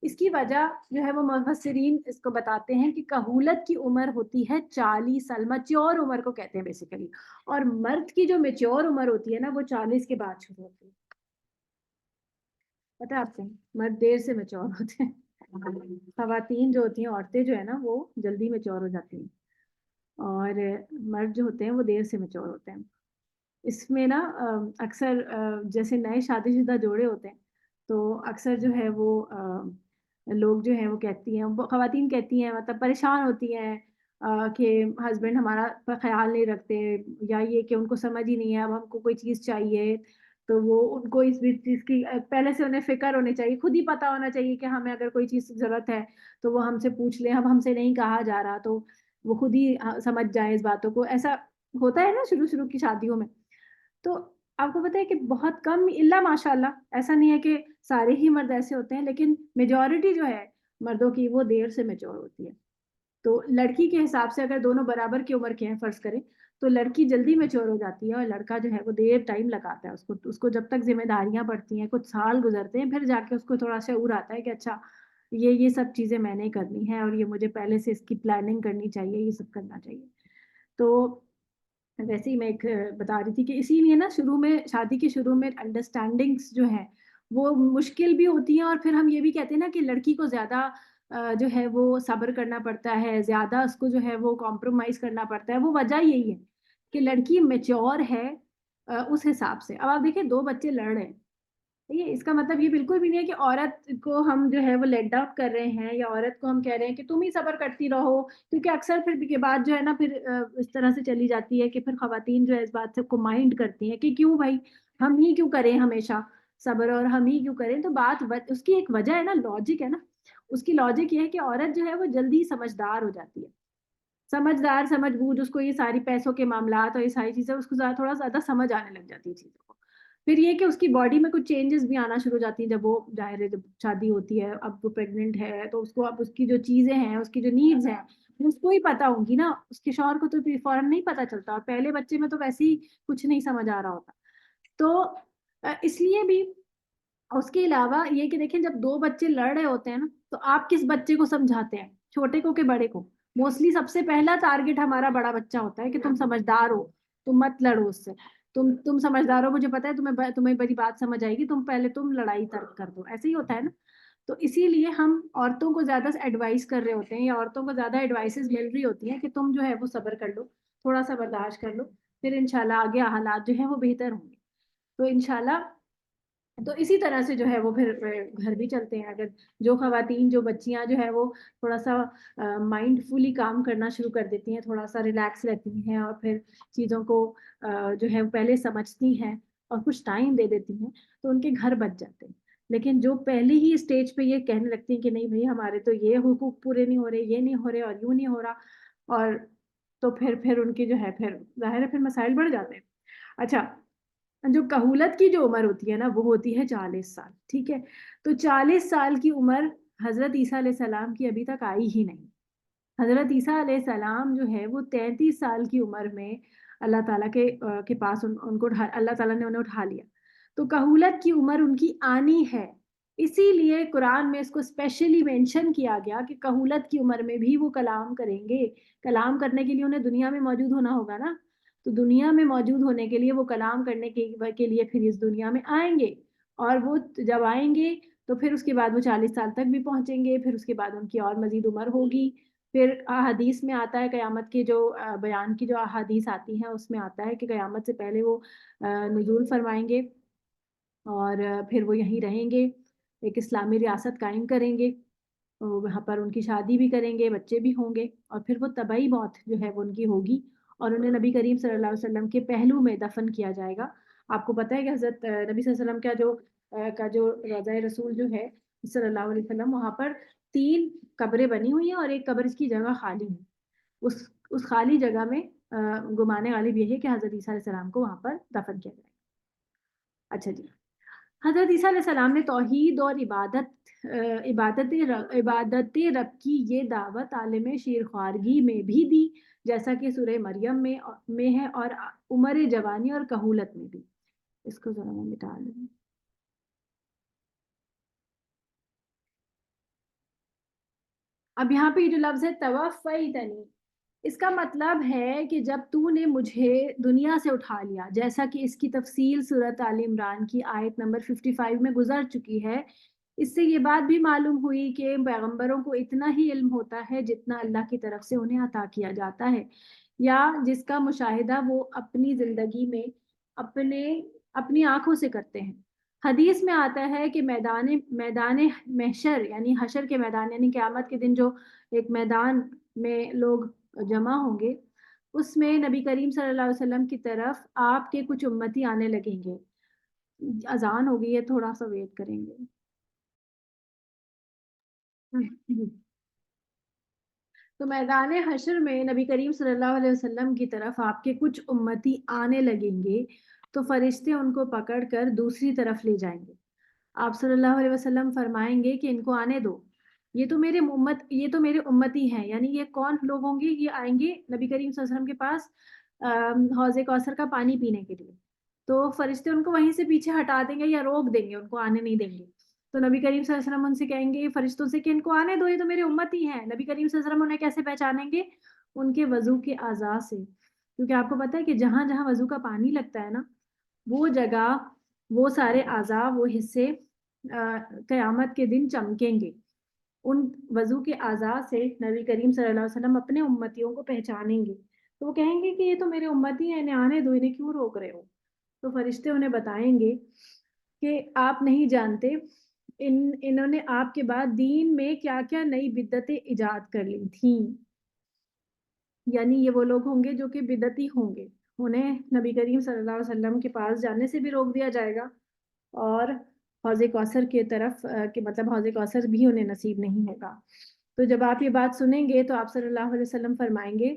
اس کی وجہ جو ہے وہ مفسرین اس کو بتاتے ہیں کہ کہولت کی عمر ہوتی ہے 40 سال، میچور عمر کو کہتے ہیں بیسیکلی، اور مرد کی جو میچور عمر ہوتی ہے نا وہ 40 کے بعد شروع ہوتی ہے. پتہ ہے آپ کو مرد دیر سے میچور ہوتے ہیں، خواتین جو ہوتی ہیں عورتیں جو ہے نا وہ جلدی میچور ہو جاتی ہیں، اور مرد جو ہوتے ہیں وہ دیر سے میچور ہوتے ہیں. اس میں نا اکثر جیسے نئے شادی شدہ جوڑے ہوتے ہیں تو اکثر جو ہے وہ لوگ جو ہیں وہ کہتی ہیں، خواتین کہتی ہیں مطلب پریشان ہوتی ہیں کہ ہسبینڈ ہمارا خیال نہیں رکھتے، یا یہ کہ ان کو سمجھ ہی نہیں ہے اب ہم کو کوئی چیز چاہیے تو وہ ان کو اس چیز کی پہلے سے انہیں فکر ہونی چاہیے، خود ہی پتہ ہونا چاہیے کہ ہمیں اگر کوئی چیز ضرورت ہے تو وہ ہم سے پوچھ لیں، اب ہم سے نہیں کہا جا رہا تو وہ خود ہی سمجھ جائیں اس باتوں کو. ایسا ہوتا ہے نا شروع کی شادیوں میں. تو آپ کو پتہ ہے کہ بہت کم الا ماشاء اللہ، ایسا نہیں ہے کہ سارے ہی مرد ایسے ہوتے ہیں، لیکن میجورٹی جو ہے مردوں کی وہ دیر سے میچور ہوتی ہے. تو لڑکی کے حساب سے اگر دونوں برابر کی عمر کے ہیں فرض کریں تو لڑکی جلدی میچور ہو جاتی ہے اور لڑکا جو ہے وہ دیر ٹائم لگاتا ہے اس کو جب تک ذمہ داریاں پڑتی ہیں کچھ سال گزرتے ہیں پھر جا کے اس کو تھوڑا شعور آتا ہے کہ اچھا یہ سب چیزیں میں نے کرنی ہے اور یہ مجھے پہلے سے اس کی پلاننگ کرنی چاہیے، یہ سب کرنا چاہیے. تو ویسے ہی میں ایک بتا رہی تھی کہ اسی لیے نا شادی کے شروع میں انڈرسٹینڈنگس جو ہیں وہ مشکل بھی ہوتی ہیں، اور پھر ہم یہ بھی کہتے ہیں نا کہ لڑکی کو زیادہ جو ہے وہ صبر کرنا پڑتا ہے، زیادہ اس کو جو ہے وہ کمپرومائز کرنا پڑتا ہے. وہ وجہ یہی ہے کہ لڑکی میچور ہے اس حساب سے. اب آپ دیکھیں 2 بچے لڑ رہے ہیں، یہ اس کا مطلب یہ بالکل بھی نہیں ہے کہ عورت کو ہم جو ہے وہ لیٹ ڈاؤن کر رہے ہیں یا عورت کو ہم کہہ رہے ہیں کہ تم ہی صبر کرتی رہو، کیونکہ اکثر پھر کے بعد جو ہے نا پھر اس طرح سے چلی جاتی ہے کہ پھر خواتین جو ہے اس بات سے کو مائنڈ کرتی ہیں کہ کیوں بھائی ہم ہی کیوں کریں ہمیشہ صبر اور ہم ہی کیوں کریں. تو بات اس کی ایک وجہ ہے نا، لاجک ہے نا. اس کی لاجک یہ ہے کہ عورت جو ہے وہ جلدی سمجھدار ہو جاتی ہے، سمجھ بوجھ اس کو یہ ساری پیسوں کے معاملات اور یہ ساری چیزیں اس کو تھوڑا زیادہ سمجھ آنے لگ جاتی ہے چیزوں کو. پھر یہ کہ اس کی باڈی میں کچھ چینجز بھی آنا شروع ہو جاتی ہیں جب وہ ظاہر ہے جب شادی ہوتی ہے، اب وہ پریگننٹ ہے تو اس کو اب اس کی جو چیزیں ہیں اس کی جو نیڈز ہیں اس کو ہی پتا ہوں گی نا، اس کے شوہر کو تو فوراً نہیں پتا چلتا، اور پہلے بچے میں تو ویسے ہی کچھ نہیں سمجھ آ رہا ہوتا. تو اس لیے بھی اس کے علاوہ یہ کہ دیکھیں جب 2 بچے لڑ رہے ہوتے ہیں نا تو آپ کس بچے کو سمجھاتے ہیں، چھوٹے کو کہ بڑے کو؟ موسٹلی سب سے پہلا ٹارگٹ ہمارا بڑا بچہ ہوتا ہے کہ تم سمجھدار ہو، تم مت لڑو اس سے، تم سمجھدار ہو، مجھے پتا ہے تمہیں بڑی بات سمجھ آئے گی، تم لڑائی ترک کر دو. ایسے ہی ہوتا ہے نا. تو اسی لیے ہم عورتوں کو زیادہ ایڈوائز کر رہے ہوتے ہیں یا عورتوں کو زیادہ ایڈوائسز مل رہی ہوتی ہیں کہ تم جو ہے وہ صبر کر لو، تھوڑا سا برداشت کر لو، پھر انشاءاللہ آگے حالات جو ہیں وہ بہتر ہوں گے. تو انشاءاللہ تو اسی طرح سے جو ہے وہ پھر گھر بھی چلتے ہیں. اگر جو خواتین جو بچیاں جو ہے وہ تھوڑا سا مائنڈ فلی کام کرنا شروع کر دیتی ہیں، تھوڑا سا ریلیکس رہتی ہیں اور پھر چیزوں کو جو ہے پہلے سمجھتی ہیں اور کچھ ٹائم دے دیتی ہیں تو ان کے گھر بچ جاتے ہیں. لیکن جو پہلے ہی اسٹیج پہ یہ کہنے لگتی ہیں کہ نہیں بھائی ہمارے تو یہ حقوق پورے نہیں ہو رہے، یہ نہیں ہو رہے اور یوں نہیں ہو رہا، اور تو پھر ان کے جو ہے پھر ظاہر ہے پھر مسائل بڑھ جاتے ہیں. اچھا جو کہولت کی جو عمر ہوتی ہے نا وہ ہوتی ہے 40 سال. ٹھیک ہے، تو 40 سال کی عمر حضرت عیسیٰ علیہ السلام کی ابھی تک آئی ہی نہیں. حضرت عیسیٰ علیہ السلام جو ہے وہ 33 سال کی عمر میں اللہ تعالیٰ کے پاس ان کو اللہ تعالیٰ نے انہیں اٹھا لیا. تو کہولت کی عمر ان کی آنی ہے، اسی لیے قرآن میں اس کو اسپیشلی مینشن کیا گیا کہ کہولت کی عمر میں بھی وہ کلام کریں گے. کلام کرنے کے لیے انہیں دنیا میں موجود ہونا ہوگا نا. تو دنیا میں موجود ہونے کے لیے وہ کلام کرنے کے لیے پھر اس دنیا میں آئیں گے، اور وہ جب آئیں گے تو پھر اس کے بعد وہ 40 سال تک بھی پہنچیں گے، پھر اس کے بعد ان کی اور مزید عمر ہوگی. پھر احادیث میں آتا ہے قیامت کے جو بیان کی جو احادیث آتی ہیں اس میں آتا ہے کہ قیامت سے پہلے وہ نزول فرمائیں گے، اور پھر وہ یہیں رہیں گے، ایک اسلامی ریاست قائم کریں گے، وہاں پر ان کی شادی بھی کریں گے، بچے بھی ہوں گے، اور پھر وہ طبعی موت جو ہے وہ ان کی ہوگی، اور انہیں نبی کریم صلی اللہ علیہ وسلم کے پہلو میں دفن کیا جائے گا. آپ کو پتہ ہے کہ حضرت نبی صلی اللہ علیہ وسلم کا جو روضہ رسول جو ہے صلی اللہ علیہ وسلم، وہاں پر 3 قبریں بنی ہوئی ہیں اور ایک قبر اس کی جگہ خالی ہے. اس خالی جگہ میں گمانے غالب یہ ہے کہ حضرت عیسیٰ علیہ السلام کو وہاں پر دفن کیا جائے گا. اچھا جی، حضرت عیسیٰ علیہ السلام نے توحید اور عبادت رب کی یہ دعوت عالم شیرخوارگی میں بھی دی، جیسا کہ سورہ مریم میں ہے، اور عمر جوانی اور کہولت میں بھی. اس کو ذرا میں مٹا لوں. اب یہاں پہ یہ جو لفظ ہے توفیتنی، اس کا مطلب ہے کہ جب تو نے مجھے دنیا سے اٹھا لیا، جیسا کہ اس کی تفصیل سورۃ آل عمران کی آیت نمبر 55 میں گزر چکی ہے. اس سے یہ بات بھی معلوم ہوئی کہ پیغمبروں کو اتنا ہی علم ہوتا ہے جتنا اللہ کی طرف سے انہیں عطا کیا جاتا ہے، یا جس کا مشاہدہ وہ اپنی زندگی میں اپنی آنکھوں سے کرتے ہیں. حدیث میں آتا ہے کہ میدان محشر یعنی حشر کے میدان، یعنی قیامت کے دن جو ایک میدان میں لوگ جمع ہوں گے، اس میں نبی کریم صلی اللہ علیہ وسلم کی طرف آپ کے کچھ امتی آنے لگیں گے. اذان ہو گئی ہے، تھوڑا سا ویٹ کریں گے. تو میدان حشر میں نبی کریم صلی اللہ علیہ وسلم کی طرف آپ کے کچھ امتی آنے لگیں گے، تو فرشتے ان کو پکڑ کر دوسری طرف لے جائیں گے. آپ صلی اللہ علیہ وسلم فرمائیں گے کہ ان کو آنے دو، یہ تو میرے امتی ہیں. یعنی یہ کون لوگ ہوں گے؟ یہ آئیں گے نبی کریم صلی اللہ علیہ وسلم کے پاس حوض کوثر کا پانی پینے کے لیے، تو فرشتے ان کو وہیں سے پیچھے ہٹا دیں گے یا روک دیں گے، ان کو آنے نہیں دیں گے. تو نبی کریم صلی اللہ علیہ وسلم ان سے کہیں گے فرشتوں سے کہ ان کو آنے دو، یہ تو میرے امتی ہیں. نبی کریم صلی اللہ علیہ وسلم انہیں کیسے پہچانیں گے؟ ان کے وضو کے اعضاء سے، کیونکہ آپ کو پتہ ہے کہ جہاں جہاں وضو کا پانی لگتا ہے نا، وہ جگہ، وہ سارے اعضاء، وہ حصے قیامت کے دن چمکیں گے. ان وضو کے اعضاء سے نبی کریم صلی اللہ علیہ وسلم اپنے امتیوں کو پہچانیں گے. تو وہ کہیں گے کہ یہ تو میرے امتی ہیں، انہیں آنے دو، انہیں کیوں روک رہے ہو؟ تو فرشتے انہیں بتائیں گے کہ آپ نہیں جانتے انہوں نے آپ کے بعد دین میں کیا کیا نئی بدعتیں ایجاد کر لی تھیں. یعنی یہ وہ لوگ ہوں گے جو کہ بدعتی ہوں گے، انہیں نبی کریم صلی اللہ علیہ وسلم کے پاس جانے سے بھی روک دیا جائے گا، اور حوض کوثر کی طرف کہ مطلب حوض کوثر بھی انہیں نصیب نہیں ہوگا. تو جب آپ یہ بات سنیں گے تو آپ صلی اللہ علیہ وسلم فرمائیں گے،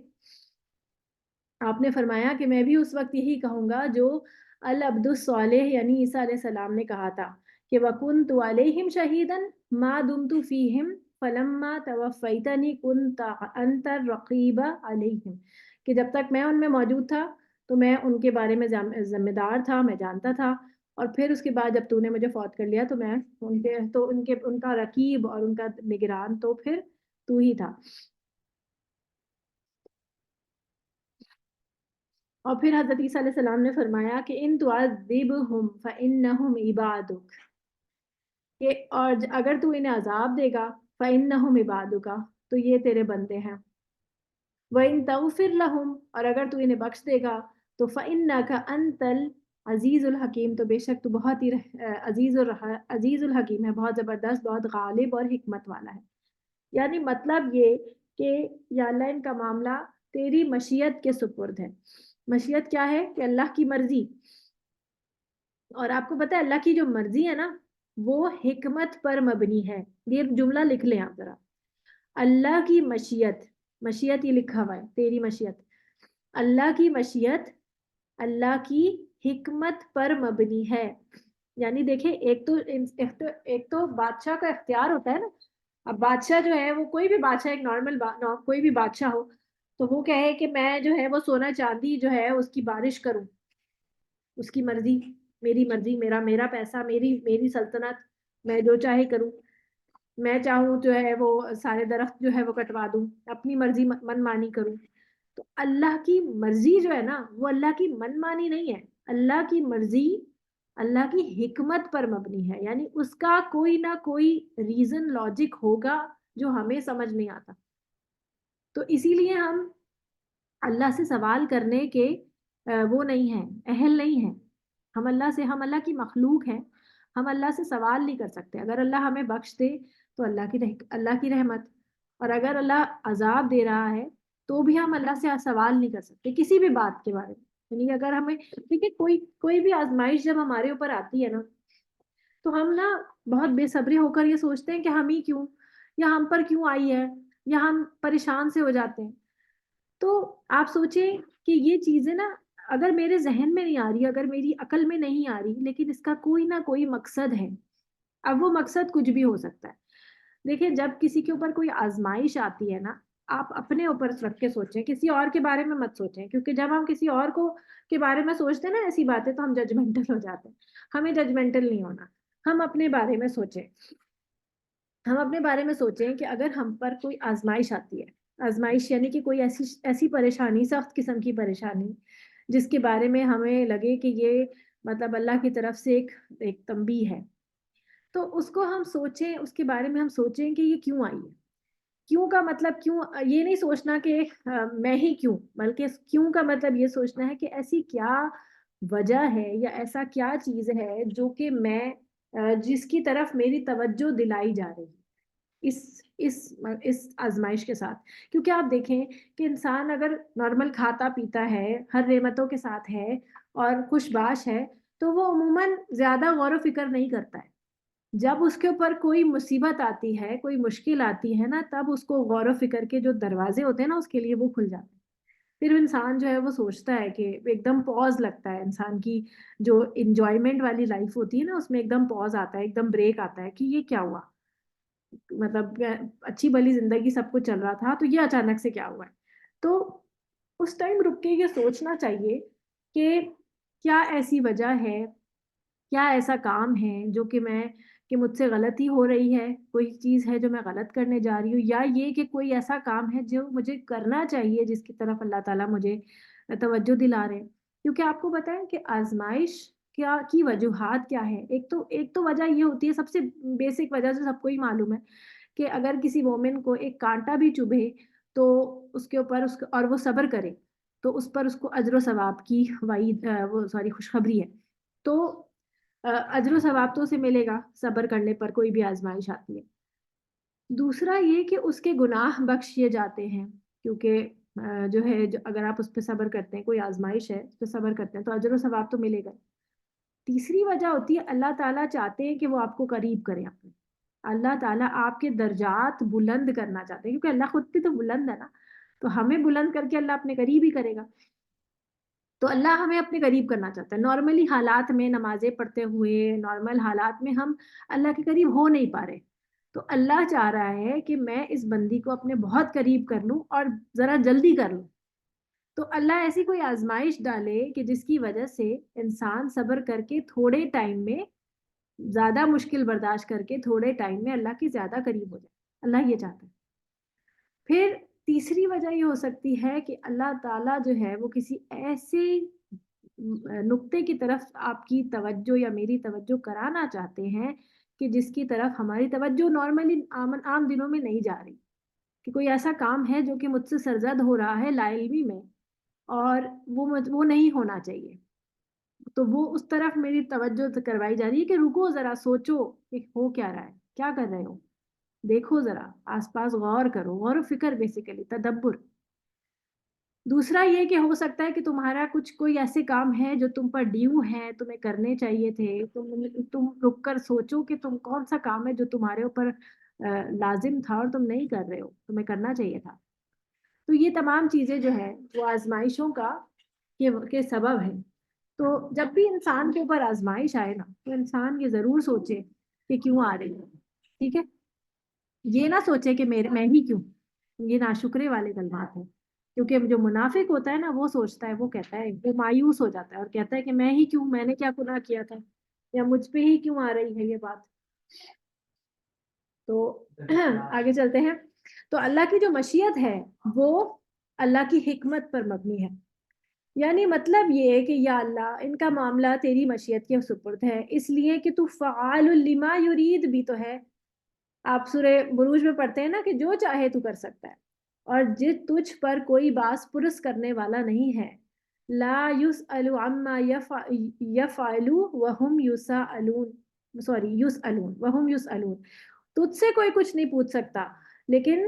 آپ نے فرمایا کہ میں بھی اس وقت یہی کہوں گا جو العبد الصالح یعنی عیسیٰ علیہ السلام نے کہا تھا کہ وَكُنْتُ عَلَيْهِمْ شَهِيدًا مَا دُمْتُ فِيهِمْ فَلَمَّا تَوَفَّيْتَنِي كُنْتَ أَنْتَ الرَّقِيبَ عَلَيْهِمْ، کہ جب تک میں ان میں موجود تھا تو میں ان کے بارے میں ذمہ دار تھا، میں جانتا تھا، اور پھر اس کے بعد جب تو نے مجھے فوت کر لیا تو میں ان کا رقیب اور ان کا نگران تو پھر تو ہی تھا. اور پھر حضرت عیسیٰ علیہ السلام نے فرمایا کہ ان تعذبہم فإنہم عبادک، کہ اور اگر تو انہیں عذاب دے گا فإنہم عبادک، تو یہ تیرے بندے ہیں. وإن تغفر لہم، اور اگر تو انہیں بخش دے گا تو فإنک انت العزیز الحکیم، تو بے شک تو بہت ہی عزیز الحکیم ہے، بہت زبردست، بہت غالب اور حکمت والا ہے. یعنی مطلب یہ کہ یا اللہ ان کا معاملہ تیری مشیت کے سپرد ہے. مشیت کیا ہے؟ کہ اللہ کی مرضی. اور آپ کو پتہ ہے اللہ کی جو مرضی ہے نا وہ حکمت پر مبنی ہے. یہ جملہ لکھ لیں آپ ذرا، اللہ کی مشیت، مشیت یہ لکھا ہوا ہے، تیری مشیت، اللہ کی مشیت اللہ کی حکمت پر مبنی ہے. یعنی دیکھیں ایک تو بادشاہ کا اختیار ہوتا ہے نا. اب بادشاہ جو ہے وہ کوئی بھی بادشاہ، ایک نارمل کوئی بھی بادشاہ ہو تو وہ کہے کہ میں جو ہے وہ سونا چاندی جو ہے اس کی بارش کروں، اس کی مرضی، میری مرضی، میرا پیسہ، میری سلطنت، میں جو چاہے کروں، میں چاہوں جو ہے وہ سارے درخت جو ہے وہ کٹوا دوں، اپنی مرضی من مانی کروں. تو اللہ کی مرضی جو ہے نا وہ اللہ کی من مانی نہیں ہے، اللہ کی مرضی اللہ کی حکمت پر مبنی ہے، یعنی اس کا کوئی نہ کوئی ریزن لاجک ہوگا جو ہمیں سمجھ نہیں آتا. تو اسی لیے ہم اللہ سے سوال کرنے کے وہ نہیں ہیں، اہل نہیں ہیں. ہم اللہ کی مخلوق ہیں، ہم اللہ سے سوال نہیں کر سکتے. اگر اللہ ہمیں بخش دے تو اللہ کی رحمت، اور اگر اللہ عذاب دے رہا ہے تو بھی ہم اللہ سے سوال نہیں کر سکتے کسی بھی بات کے بارے میں. یعنی اگر ہمیں ٹھیک ہے کوئی بھی آزمائش جب ہمارے اوپر آتی ہے نا تو ہم نا بہت بے صبری ہو کر یہ سوچتے ہیں کہ ہم ہی کیوں، یا ہم پر کیوں آئی ہے، یا ہم پریشان سے ہو جاتے ہیں. تو آپ سوچیں کہ یہ چیزیں نا اگر میرے ذہن میں نہیں آ رہی، اگر میری عقل میں نہیں آ رہی، لیکن اس کا کوئی نہ کوئی مقصد ہے. اب وہ مقصد کچھ بھی ہو سکتا ہے. دیکھیں جب کسی کے اوپر کوئی آزمائش آتی ہے نا، آپ اپنے اوپر رکھ کے سوچیں، کسی اور کے بارے میں مت سوچیں، کیونکہ جب ہم کسی اور کو کے بارے میں سوچتے ہیں نا ایسی باتیں تو ہم ججمنٹل ہو جاتے ہیں. ہمیں ججمنٹل نہیں ہونا، ہم اپنے بارے میں سوچیں. ہم اپنے بارے میں سوچیں کہ اگر ہم پر کوئی آزمائش آتی ہے، آزمائش یعنی کہ کوئی ایسی پریشانی، سخت قسم کی پریشانی جس کے بارے میں ہمیں لگے کہ یہ مطلب اللہ کی طرف سے ایک تنبیہ ہے، تو اس کو ہم سوچیں، اس کے بارے میں ہم سوچیں کہ یہ کیوں آئی ہے. کیوں کا مطلب کیوں، یہ نہیں سوچنا کہ میں ہی کیوں، بلکہ کیوں کا مطلب یہ سوچنا ہے کہ ایسی کیا وجہ ہے یا ایسا کیا چیز ہے جو کہ میں جس کی طرف میری توجہ دلائی جا رہی ہے اس آزمائش کے ساتھ. کیونکہ آپ دیکھیں کہ انسان اگر نارمل کھاتا پیتا ہے، ہر نعمتوں کے ساتھ ہے اور خوش باش ہے تو وہ عموماً زیادہ غور و فکر نہیں کرتا ہے. جب اس کے اوپر کوئی مصیبت آتی ہے، کوئی مشکل آتی ہے نا، تب اس کو غور و فکر کے جو دروازے ہوتے ہیں نا اس کے لیے وہ کھل جاتے ہیں. پھر انسان جو ہے وہ سوچتا ہے کہ ایک دم پوز لگتا ہے، انسان کی جو انجوائمنٹ والی لائف ہوتی ہے نا اس میں ایک دم پوز آتا ہے، ایک دم بریک آتا ہے کہ یہ کیا ہوا، مطلب اچھی بھلی زندگی سب کچھ چل رہا تھا تو یہ اچانک سے کیا ہوا ہے. تو اس ٹائم رک کے یہ سوچنا چاہیے کہ کیا ایسی وجہ ہے، کیا ایسا کام ہے جو کہ مجھ سے غلطی ہو رہی ہے، کوئی چیز ہے جو میں غلط کرنے جا رہی ہوں، یا یہ کہ کوئی ایسا کام ہے جو مجھے کرنا چاہیے جس کی طرف اللہ تعالیٰ مجھے توجہ دلا رہے ہیں. کیونکہ آپ کو بتائیں کہ آزمائش کی وجوہات کیا ہے. ایک تو وجہ یہ ہوتی ہے، سب سے بیسک وجہ سے سب کو ہی معلوم ہے کہ اگر کسی مومن کو ایک کانٹا بھی چبھے تو اس کے اوپر اور وہ صبر کرے تو اس پر اس کو اجر و ثواب کی خوشخبری ہے. تو اجر و ثواب تو اسے ملے گا صبر کرنے پر کوئی بھی آزمائش آتی ہے. دوسرا یہ کہ اس کے گناہ بخشیے جاتے ہیں، کیونکہ جو ہے اگر آپ اس پہ صبر کرتے ہیں، کوئی آزمائش ہے اس پہ صبر کرتے ہیں تو اجر و ثواب تو ملے گا. تیسری وجہ ہوتی ہے اللہ تعالیٰ چاہتے ہیں کہ وہ آپ کو قریب کریں اپنے. اللہ تعالیٰ آپ کے درجات بلند کرنا چاہتے ہیں، کیونکہ اللہ خود بھی تو بلند ہے نا، تو ہمیں بلند کر کے اللہ اپنے قریب ہی کرے گا. تو اللہ ہمیں اپنے قریب کرنا چاہتا ہے. نارملی حالات میں نمازیں پڑھتے ہوئے نارمل حالات میں ہم اللہ کے قریب ہو نہیں پا رہے، تو اللہ چاہ رہا ہے کہ میں اس بندی کو اپنے بہت قریب کر لوں اور ذرا جلدی کر لوں. تو اللہ ایسی کوئی آزمائش ڈالے کہ جس کی وجہ سے انسان صبر کر کے تھوڑے ٹائم میں، زیادہ مشکل برداشت کر کے تھوڑے ٹائم میں اللہ کے زیادہ قریب ہو جائے. اللہ یہ چاہتا ہے. پھر تیسری وجہ یہ ہو سکتی ہے کہ اللہ تعالیٰ جو ہے وہ کسی ایسے نقطے کی طرف آپ کی توجہ یا میری توجہ کرانا چاہتے ہیں کہ جس کی طرف ہماری توجہ نارملی عام دنوں میں نہیں جا رہی، کہ کوئی ایسا کام ہے جو کہ مجھ سے سرزد ہو رہا ہے لا علمی میں اور وہ نہیں ہونا چاہیے، تو وہ اس طرف میری توجہ کروائی جا رہی ہے کہ رکو ذرا، سوچو کہ ہو کیا رہا ہے، کیا کر رہے ہو، دیکھو ذرا آس پاس، غور کرو، غور و فکر، بیسیکلی تدبر. دوسرا یہ کہ ہو سکتا ہے کہ تمہارا کوئی ایسے کام ہے جو تم پر ڈیو ہیں، تمہیں کرنے چاہیے تھے، تم رک کر سوچو کہ تم کون سا کام ہے جو تمہارے اوپر لازم تھا اور تم نہیں کر رہے ہو، تمہیں کرنا چاہیے تھا. تو یہ تمام چیزیں جو ہے وہ آزمائشوں کے سبب ہیں. تو جب بھی انسان کے اوپر آزمائش آئے نا تو انسان یہ ضرور سوچے کہ کیوں آ رہی ہے. ٹھیک ہے، یہ نہ سوچے کہ میں ہی کیوں. یہ ناشکرے والے کلمات ہیں، کیونکہ جو منافق ہوتا ہے نا وہ سوچتا ہے، وہ کہتا ہے، وہ مایوس ہو جاتا ہے اور کہتا ہے کہ میں ہی کیوں، میں نے کیا گناہ کیا تھا، یا مجھ پہ ہی کیوں آ رہی ہے یہ بات. تو آگے چلتے ہیں. تو اللہ کی جو مشیت ہے وہ اللہ کی حکمت پر مبنی ہے. یعنی مطلب یہ ہے کہ یا اللہ ان کا معاملہ تیری مشیت کے سپرد ہے، اس لیے کہ تو فعال لما یرید بھی تو ہے. آپ سورہ بروج میں پڑھتے ہیں نا کہ جو چاہے تو کر سکتا ہے، اور تجھ پر کوئی باس پرس کرنے والا نہیں ہے. لا یسأل عما یفعل وہم یسألون. تجھ سے کوئی کچھ نہیں پوچھ سکتا، لیکن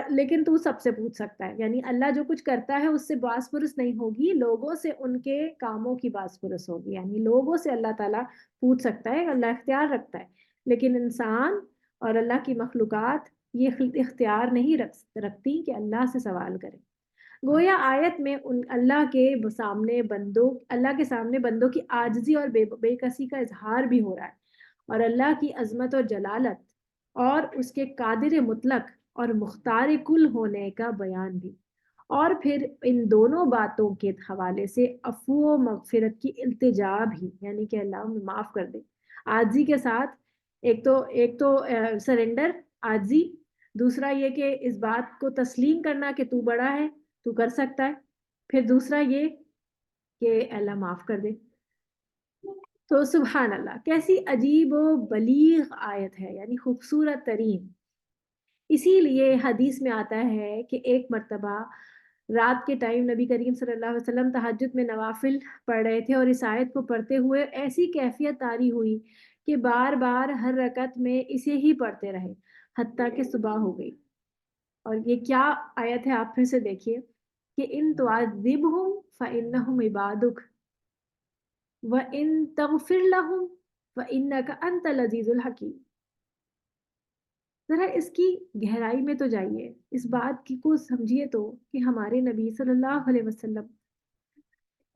لیکن تو سب سے پوچھ سکتا ہے. یعنی اللہ جو کچھ کرتا ہے اس سے باس پرس نہیں ہوگی، لوگوں سے ان کے کاموں کی باس پرس ہوگی. یعنی لوگوں سے اللہ تعالیٰ پوچھ سکتا ہے، اللہ اختیار رکھتا ہے، لیکن انسان اور اللہ کی مخلوقات یہ اختیار نہیں رکھتی کہ اللہ سے سوال کرے. گویا آیت میں اللہ کے سامنے بندوں کی عاجزی اور بے کسی کا اظہار بھی ہو رہا ہے، اور اللہ کی عظمت اور جلالت اور اس کے قادر مطلق اور مختار کل ہونے کا بیان بھی. اور پھر ان دونوں باتوں کے حوالے سے عفو و مغفرت کی التجا بھی، یعنی کہ اللہ معاف کر دے. عاجزی کے ساتھ ایک تو سرنڈر، عاجزی. دوسرا یہ کہ اس بات کو تسلیم کرنا کہ تو بڑا ہے، تو کر سکتا ہے. پھر دوسرا یہ کہ اللہ معاف کر دے. تو سبحان اللہ، کیسی عجیب و بلیغ آیت ہے، یعنی خوبصورت ترین. اسی لیے حدیث میں آتا ہے کہ ایک مرتبہ رات کے ٹائم نبی کریم صلی اللہ علیہ وسلم تہجد میں نوافل پڑھ رہے تھے، اور اس آیت کو پڑھتے ہوئے ایسی کیفیت طاری ہوئی کہ بار بار ہر رکعت میں اسے ہی پڑھتے رہے حتیٰ کہ صبح ہو گئی. اور یہ کیا آیت ہے آپ پھر سے دیکھیے کہ ان تعذبہم فإنہم عبادک وَإِن تغفر لَهُمْ فَإِنَّكَ أَنْتَ الْعَزِيزُ الْحَكِيمُ. ذرا اس کی گہرائی میں تو جائیے، اس بات کی کو سمجھیے تو کہ ہمارے نبی صلی اللہ علیہ وسلم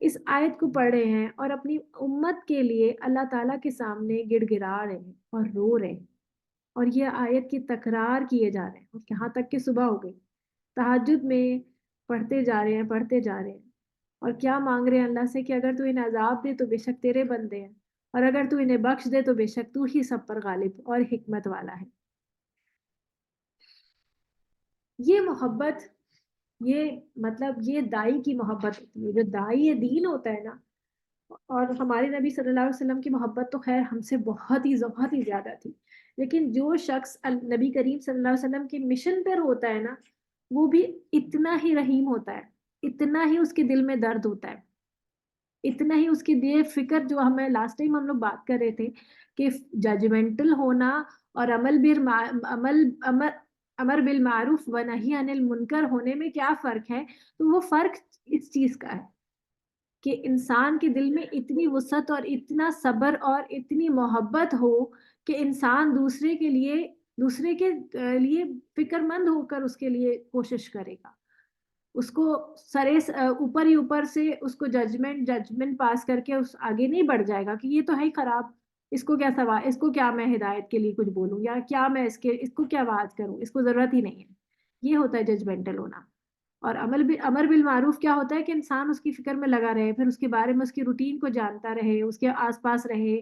اس آیت کو پڑھ رہے ہیں اور اپنی امت کے لیے اللہ تعالیٰ کے سامنے گڑ گڑا رہے ہیں اور رو رہے ہیں، اور یہ آیت کی تکرار کیے جا رہے ہیں، اور یہاں تک کہ صبح ہو گئی. تہجد میں پڑھتے جا رہے ہیں، اور کیا مانگ رہے ہیں اللہ سے کہ اگر تو انہیں عذاب دے تو بے شک تیرے بندے ہیں، اور اگر تو انہیں بخش دے تو بے شک تو ہی سب پر غالب اور حکمت والا ہے. یہ محبت، یہ مطلب یہ دائی کی محبت ہوتی ہے. جو دائی دین ہوتا ہے نا، اور ہمارے نبی صلی اللہ علیہ وسلم کی محبت تو خیر ہم سے بہت ہی زیادہ تھی، لیکن جو شخص نبی کریم صلی اللہ علیہ وسلم کے مشن پر ہوتا ہے نا، وہ بھی اتنا ہی رحیم ہوتا ہے، اتنا ہی اس کے دل میں درد ہوتا ہے، اتنا ہی اس کی بے فکر. جو ہمیں لاسٹ ٹائم ہم لوگ بات کر رہے تھے کہ ججمنٹل ہونا اور امر بالمعروف و نہی عن المنکر ہونے میں کیا فرق ہے. تو وہ فرق اس چیز کا ہے کہ انسان کے دل میں اتنی وسعت اور اتنا صبر اور اتنی محبت ہو کہ انسان دوسرے کے لیے فکر مند ہو کر اس کے لیے کوشش کرے گا. اس کو اوپر سے اس کو ججمنٹ پاس کر کے اس آگے نہیں بڑھ جائے گا کہ یہ تو ہے ہی خراب، اس کو کیا سوال، اس کو کیا میں ہدایت کے لیے کچھ بولوں، یا کیا میں اس کو کیا وعظ کروں، اس کو ضرورت ہی نہیں ہے. یہ ہوتا ہے ججمنٹل ہونا. اور امر بالمعروف کیا ہوتا ہے کہ انسان اس کی فکر میں لگا رہے، پھر اس کے بارے میں اس کی روٹین کو جانتا رہے، اس کے آس پاس رہے،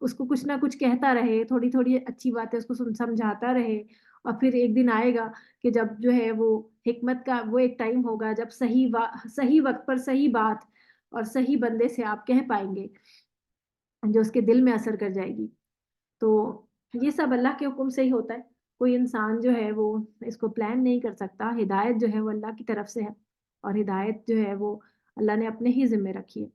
اس کو کچھ نہ کچھ کہتا رہے، تھوڑی تھوڑی اچھی باتیں اس کو سمجھاتا رہے. اور پھر ایک دن آئے گا کہ جب جو ہے وہ حکمت کا وہ ایک ٹائم ہوگا جب صحیح وقت پر صحیح بات اور صحیح بندے سے آپ کہہ پائیں گے جو اس کے دل میں اثر کر جائے گی. تو یہ سب اللہ کے حکم سے ہی ہوتا ہے. کوئی انسان جو ہے وہ اس کو پلان نہیں کر سکتا. ہدایت جو ہے وہ اللہ کی طرف سے ہے، اور ہدایت جو ہے وہ اللہ نے اپنے ہی ذمہ رکھی ہے.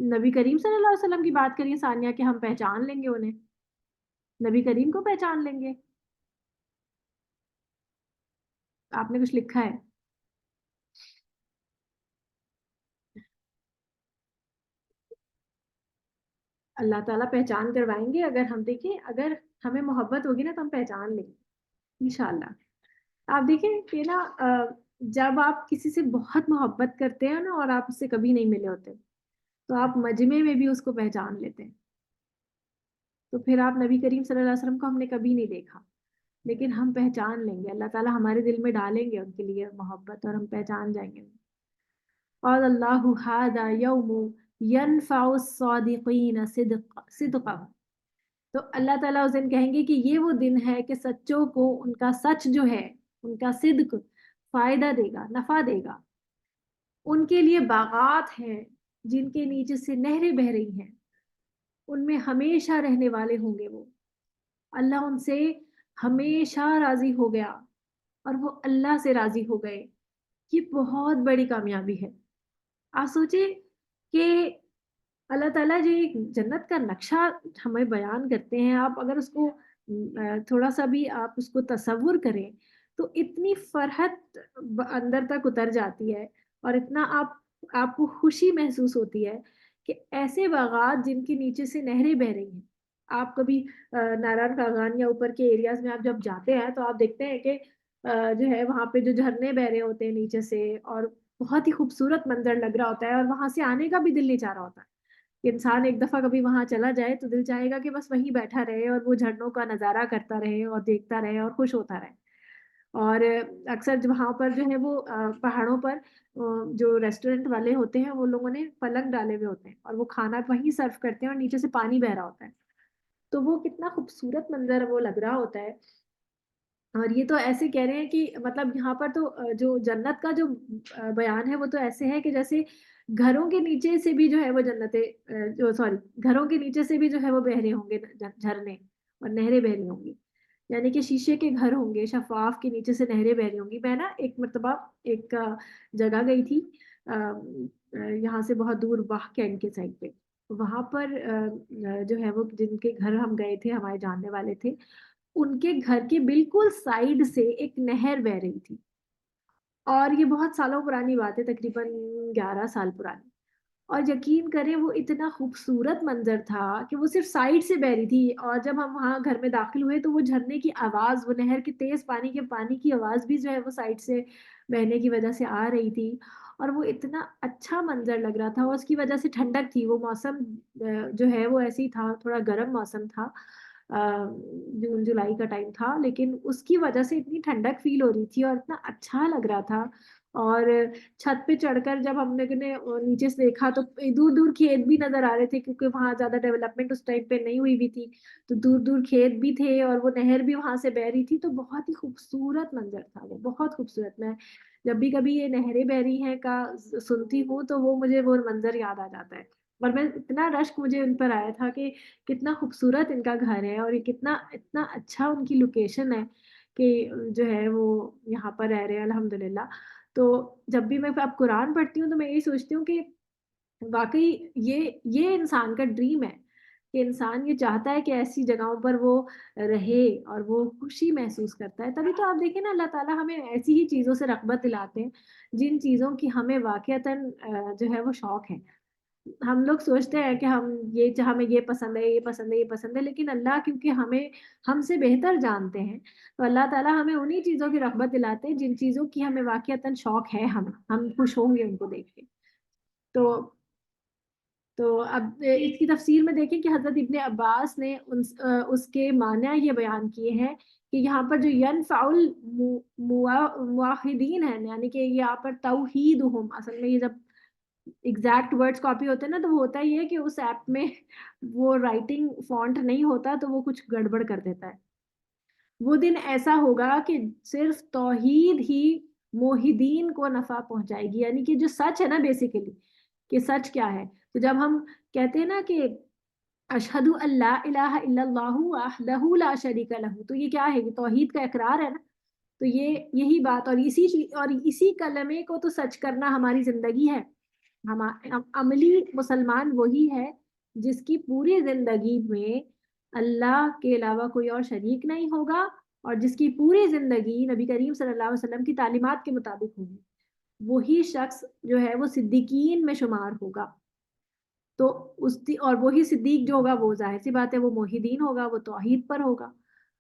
نبی کریم صلی اللہ علیہ وسلم کی بات کریے ثانیہ کہ ہم پہچان لیں گے انہیں، نبی کریم کو پہچان لیں گے. آپ نے کچھ لکھا ہے؟ اللہ تعالیٰ پہچان کروائیں گے اگر ہم دیکھیں، اگر ہمیں محبت ہوگی نا تو ہم پہچان لیں گے انشاءاللہ. آپ دیکھیں کہ نا جب آپ کسی سے بہت محبت کرتے ہیں نا اور آپ اس سے کبھی نہیں ملے ہوتے تو آپ مجمع میں بھی اس کو پہچان لیتے ہیں. تو پھر آپ نبی کریم صلی اللہ علیہ وسلم کو ہم نے کبھی نہیں دیکھا لیکن ہم پہچان لیں گے. اللہ تعالیٰ ہمارے دل میں ڈالیں گے ان کے لیے محبت اور ہم پہچان جائیں گے. اور اللہ ھذا یوم ینفع الصادقین صدقہ. تو اللہ تعالیٰ اس دن کہیں گے کہ یہ وہ دن ہے کہ سچوں کو ان کا سچ جو ہے، ان کا صدق فائدہ دے گا، نفع دے گا. ان کے لیے باغات ہیں جن کے نیچے سے نہریں بہ رہی ہیں، ان میں ہمیشہ رہنے والے ہوں گے وہ. اللہ ان سے ہمیشہ راضی ہو گیا اور وہ اللہ سے راضی ہو گئے. یہ بہت بڑی کامیابی ہے. آپ سوچیں کہ اللہ تعالیٰ جو ایک جنت کا نقشہ ہمیں بیان کرتے ہیں، آپ اگر اس کو تھوڑا سا بھی آپ اس کو تصور کریں تو اتنی فرحت اندر تک اتر جاتی ہے اور اتنا آپ کو خوشی محسوس ہوتی ہے کہ ایسے باغات جن کے نیچے سے نہریں بہ رہی ہیں. آپ کبھی ناران کاغان یا اوپر کے ایریاز میں آپ جب جاتے ہیں تو آپ دیکھتے ہیں کہ جو ہے وہاں پہ جو جھرنے بہ رہے ہوتے ہیں نیچے سے، اور بہت ہی خوبصورت منظر لگ رہا ہوتا ہے اور وہاں سے آنے کا بھی دل نہیں چاہ رہا ہوتا. انسان ایک دفعہ کبھی وہاں چلا جائے تو دل چاہے گا کہ بس وہیں بیٹھا رہے اور وہ جھرنوں کا نظارہ کرتا رہے اور دیکھتا رہے اور خوش ہوتا رہے. اور اکثر وہاں پر جو ہے وہ پہاڑوں پر جو ریسٹورینٹ والے ہوتے ہیں وہ لوگوں نے پلنگ ڈالے ہوئے ہوتے ہیں اور وہ کھانا وہیں سرو کرتے ہیں اور نیچے سے پانی بہ رہا ہوتا ہے. تو وہ کتنا خوبصورت منظر وہ لگ رہا ہوتا ہے. اور یہ تو ایسے کہہ رہے ہیں کہ مطلب یہاں پر تو جو جنت کا جو بیان ہے وہ تو ایسے ہے کہ جیسے گھروں کے نیچے سے بھی جو ہے وہ جنتیں جو سوری گھروں کے نیچے سے بھی جو ہے وہ بہ رہے ہوں گے جھرنے اور نہریں بہ رہی ہوں گی. یعنی کہ شیشے کے گھر ہوں گے شفاف کے نیچے سے نہریں بہ رہی ہوں گی. میں نا ایک مرتبہ ایک جگہ گئی تھی یہاں سے بہت دور باغ کینٹ کے سائڈ پہ. وہاں پر جو ہے وہ جن کے گھر ہم گئے تھے ہمارے جاننے والے تھے، ان کے گھر کے بالکل سائڈ سے ایک نہر بہ رہی تھی. اور یہ بہت سالوں پرانی بات ہے، تقریباً 11 سال پرانی. اور یقین کریں وہ اتنا خوبصورت منظر تھا کہ وہ صرف سائڈ سے بہ رہی تھی. اور جب ہم وہاں گھر میں داخل ہوئے تو وہ جھرنے کی آواز، وہ نہر کے تیز پانی کی آواز بھی جو ہے وہ سائڈ سے بہنے کی وجہ سے آ رہی تھی. اور وہ اتنا اچھا منظر لگ رہا تھا اور اس کی وجہ سے ٹھنڈک تھی. وہ موسم جو ہے وہ ایسے ہی تھا، تھوڑا گرم موسم تھا، جون جولائی کا ٹائم تھا، لیکن اس کی وجہ سے اتنی ٹھنڈک فیل ہو رہی تھی اور اتنا اچھا لگ رہا تھا. اور چھت پہ چڑھ کر جب ہم نے نیچے سے دیکھا تو دور دور کھیت بھی نظر آ رہے تھے، کیونکہ وہاں زیادہ ڈیولپمنٹ اس ٹائم پہ نہیں ہوئی بھی تھی. تو دور دور کھیت بھی تھے اور وہ نہر بھی وہاں سے بہ رہی تھی. تو بہت ہی خوبصورت منظر تھا وہ، بہت خوبصورت. میں جب بھی کبھی یہ نہریں بہ رہی ہیں کا سنتی ہوں تو وہ مجھے وہ منظر یاد آ جاتا ہے. اور میں اتنا رشک مجھے ان پر آیا تھا کہ کتنا خوبصورت ان کا گھر ہے اور یہ اتنا اچھا ان کی لوکیشن ہے کہ جو ہے وہ یہاں پر رہ رہے ہیں الحمدللہ. تو جب بھی میں اب قرآن پڑھتی ہوں تو میں یہی سوچتی ہوں کہ واقعی یہ انسان کا ڈریم ہے کہ انسان یہ چاہتا ہے کہ ایسی جگہوں پر وہ رہے اور وہ خوشی محسوس کرتا ہے. تبھی تو آپ دیکھیں نا اللہ تعالیٰ ہمیں ایسی ہی چیزوں سے رغبت دلاتے ہیں جن چیزوں کی ہمیں واقعتاً جو ہے وہ شوق ہے. ہم لوگ سوچتے ہیں کہ ہمیں یہ پسند ہے، یہ پسند ہے، یہ پسند ہے، لیکن اللہ کیونکہ ہم سے بہتر جانتے ہیں تو اللہ تعالیٰ ہمیں انہی چیزوں کی رغبت دلاتے ہیں جن چیزوں کی ہمیں واقعتاً شوق ہے. ہم خوش ہوں گے ان کو دیکھ کے. تو اب اس کی تفسیر میں دیکھیں کہ حضرت ابن عباس نے اس کے معنی یہ بیان کیے ہیں کہ یہاں پر جو ینفع الموحدین ہیں، یعنی کہ یہاں پر توحیدہم، اصل میں یہ جب ایگزیکٹ ورڈز کاپی ہوتے ہیں نا تو وہ ہوتا ہی ہے کہ اس ایپ میں وہ رائٹنگ فونٹ نہیں ہوتا تو وہ کچھ گڑبڑ کر دیتا ہے. وہ دن ایسا ہوگا کہ صرف توحید ہی موحدین کو نفع پہنچائے گی. یعنی کہ جو سچ ہے نا بیسیکلی کہ سچ کیا ہے، تو جب ہم کہتے ہیں نا کہ اشہد ان لا الہ الا اللہ وحدہ لا شریک لہ، تو یہ کیا ہے؟ یہ توحید کا اقرار ہے نا. تو یہی بات اور اسی کلمے کو تو سچ کرنا ہماری زندگی ہے. عملی مسلمان وہی ہے جس کی پوری زندگی میں اللہ کے علاوہ کوئی اور شریک نہیں ہوگا اور جس کی پوری زندگی نبی کریم صلی اللہ علیہ وسلم کی تعلیمات کے مطابق ہوگی. وہی شخص جو ہے وہ صدیقین میں شمار ہوگا. تو اور وہی صدیق جو ہوگا وہ ظاہر سی بات ہے وہ موحدین ہوگا، وہ توحید پر ہوگا.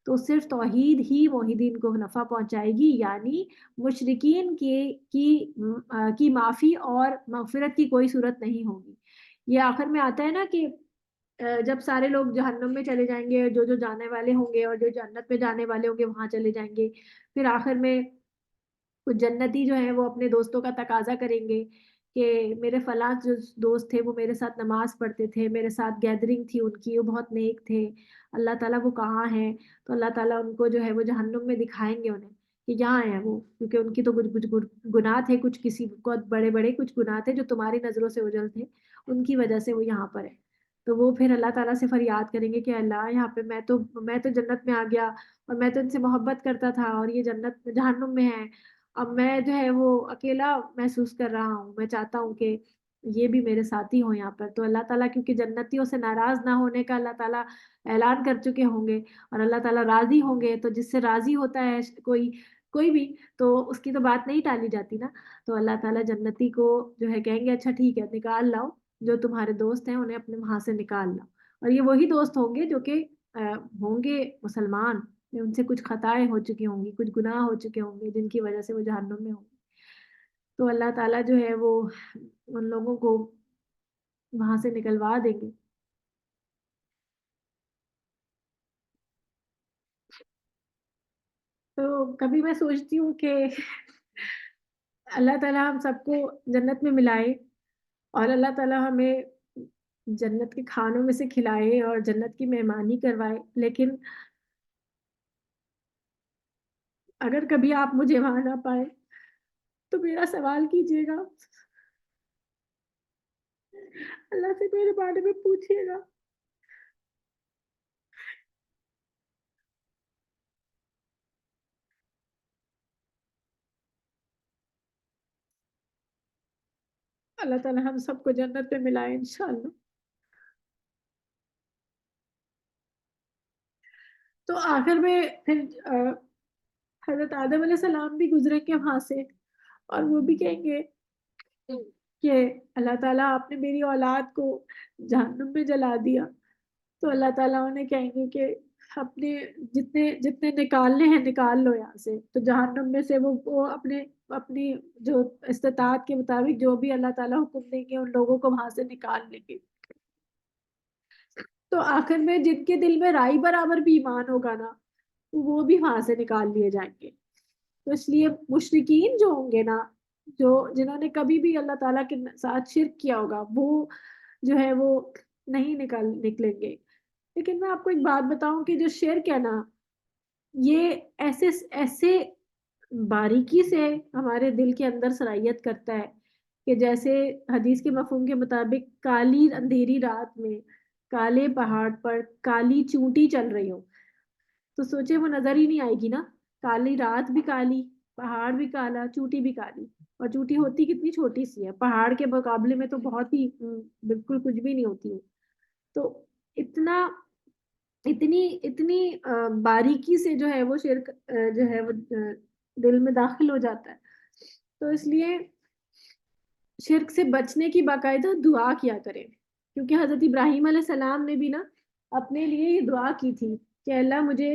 تو صرف توحید ہی موحدین کو نفع پہنچائے گی، یعنی مشرکین کی معافی اور مغفرت کی کوئی صورت نہیں ہوگی. یہ آخر میں آتا ہے نا کہ جب سارے لوگ جہنم میں چلے جائیں گے، جو جانے والے ہوں گے اور جو جنت میں جانے والے ہوں گے وہاں چلے جائیں گے، پھر آخر میں کچھ جنتی جو ہیں وہ اپنے دوستوں کا تقاضا کریں گے کہ میرے فلاں جو دوست تھے وہ میرے ساتھ نماز پڑھتے تھے، میرے ساتھ گیدرنگ تھی ان کی، وہ بہت نیک تھے، اللہ تعالیٰ وہ کہاں ہیں؟ تو اللہ تعالیٰ ان کو جو ہے وہ جہنم میں دکھائیں گے انہیں کہ یہاں ہیں وہ، کیونکہ ان کی تو کچھ گناہ تھے، کچھ کسی کو بڑے بڑے کچھ گناہ تھے جو تمہاری نظروں سے اوجھل تھے، ان کی وجہ سے وہ یہاں پر ہے۔ تو وہ پھر اللہ تعالیٰ سے فریاد کریں گے کہ اللہ یہاں پہ میں تو جنت میں آ گیا اور میں تو ان سے محبت کرتا تھا اور یہ جنت جہنم میں ہے، اب میں جو ہے وہ اکیلا محسوس کر رہا ہوں، میں چاہتا ہوں کہ یہ بھی میرے ساتھی ہوں یہاں پر۔ تو اللہ تعالیٰ کیونکہ جنتیوں سے ناراض نہ ہونے کا اللہ تعالیٰ اعلان کر چکے ہوں گے اور اللہ تعالیٰ راضی ہوں گے، تو جس سے راضی ہوتا ہے کوئی بھی، تو اس کی تو بات نہیں ٹالی جاتی نا۔ تو اللہ تعالیٰ جنتی کو جو ہے کہیں گے اچھا ٹھیک ہے، نکال لاؤ جو تمہارے دوست ہیں انہیں اپنے وہاں سے نکال لاؤ، اور یہ وہی دوست ہوں گے جو کہ ہوں گے مسلمان، ان سے کچھ خطائیں ہو چکی ہوں گی، کچھ گناہ ہو چکے ہوں گے جن کی وجہ سے وہ جہنم میں ہوں گے۔ تو اللہ تعالیٰ جو ہے وہ ان لوگوں کو وہاں سے نکلوا دیں گے۔ تو کبھی میں سوچتی ہوں کہ اللہ تعالیٰ ہم سب کو جنت میں ملائے اور اللہ تعالیٰ ہمیں جنت کے کھانوں میں سے کھلائے اور جنت کی مہمانی کروائے، لیکن اگر کبھی آپ مجھے وہاں نہ پائے تو میرا سوال کیجیے گا، اللہ سے میرے بارے میں پوچھیے گا۔ اللہ تعالیٰ ہم سب کو جنت میں ملائے انشاءاللہ۔ تو آخر میں پھر حضرت آدم علیہ السلام بھی گزریں گے وہاں سے اور وہ بھی کہیں گے کہ اللہ تعالیٰ آپ نے میری اولاد کو جہنم میں جلا دیا، تو اللہ تعالیٰ انہیں کہیں گے کہ اپنے جتنے جتنے نکالنے ہیں نکال لو یہاں سے، تو جہنم میں سے وہ اپنی جو استطاعت کے مطابق جو بھی اللہ تعالیٰ حکم دیں گے ان لوگوں کو وہاں سے نکال لیں گے۔ تو آخر میں جن کے دل میں رائی برابر بھی ایمان ہوگا نا وہ بھی وہاں سے نکال لیے جائیں گے۔ تو اس لیے مشرکین جو ہوں گے نا، جنہوں نے کبھی بھی اللہ تعالیٰ کے ساتھ شرک کیا ہوگا، وہ جو ہے وہ نہیں نکلیں گے۔ لیکن میں آپ کو ایک بات بتاؤں کہ جو شرک ہے نا، یہ ایسے ایسے باریکی سے ہمارے دل کے اندر صلاحیت کرتا ہے کہ جیسے حدیث کے مفہوم کے مطابق کالی اندھیری رات میں کالے پہاڑ پر کالی چونٹی چل رہی ہو، تو سوچے وہ نظر ہی نہیں آئے گی نا، کالی رات بھی کالی، پہاڑ بھی کالا، چوٹی بھی کالی، اور چوٹی ہوتی کتنی چھوٹی سی ہے، پہاڑ کے مقابلے میں تو بہت ہی بالکل کچھ بھی نہیں ہوتی ہے۔ تو اتنی باریکی سے جو ہے وہ شرک جو ہے وہ دل میں داخل ہو جاتا ہے۔ تو اس لیے شرک سے بچنے کی باقاعدہ دعا کیا کریں، کیونکہ حضرت ابراہیم علیہ السلام نے بھی نا اپنے لیے یہ دعا کی تھی کہ اللہ مجھے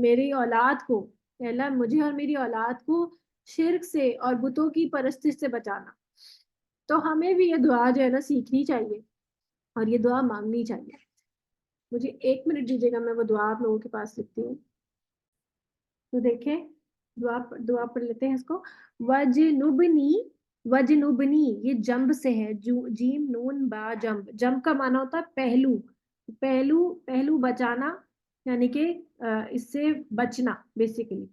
میری اولاد کو، اللہ مجھے اور میری اولاد کو شرک سے اور بتوں کی پرستش سے بچانا۔ تو ہمیں بھی یہ دعا جو ہے نا سیکھنی چاہیے اور یہ دعا مانگنی چاہیے۔ مجھے 1 منٹ دیجیے گا، میں وہ دعا آپ لوگوں کے پاس لکھتی ہوں۔ تو دیکھیں دعا پڑھ لیتے ہیں اس کو۔ وجنوبنی یہ جنب سے ہے، جیم نون با جنب، جنب کا معنی ہوتا ہے پہلو بچانا، یعنی کہ اس سے بچنا بیسیکلی۔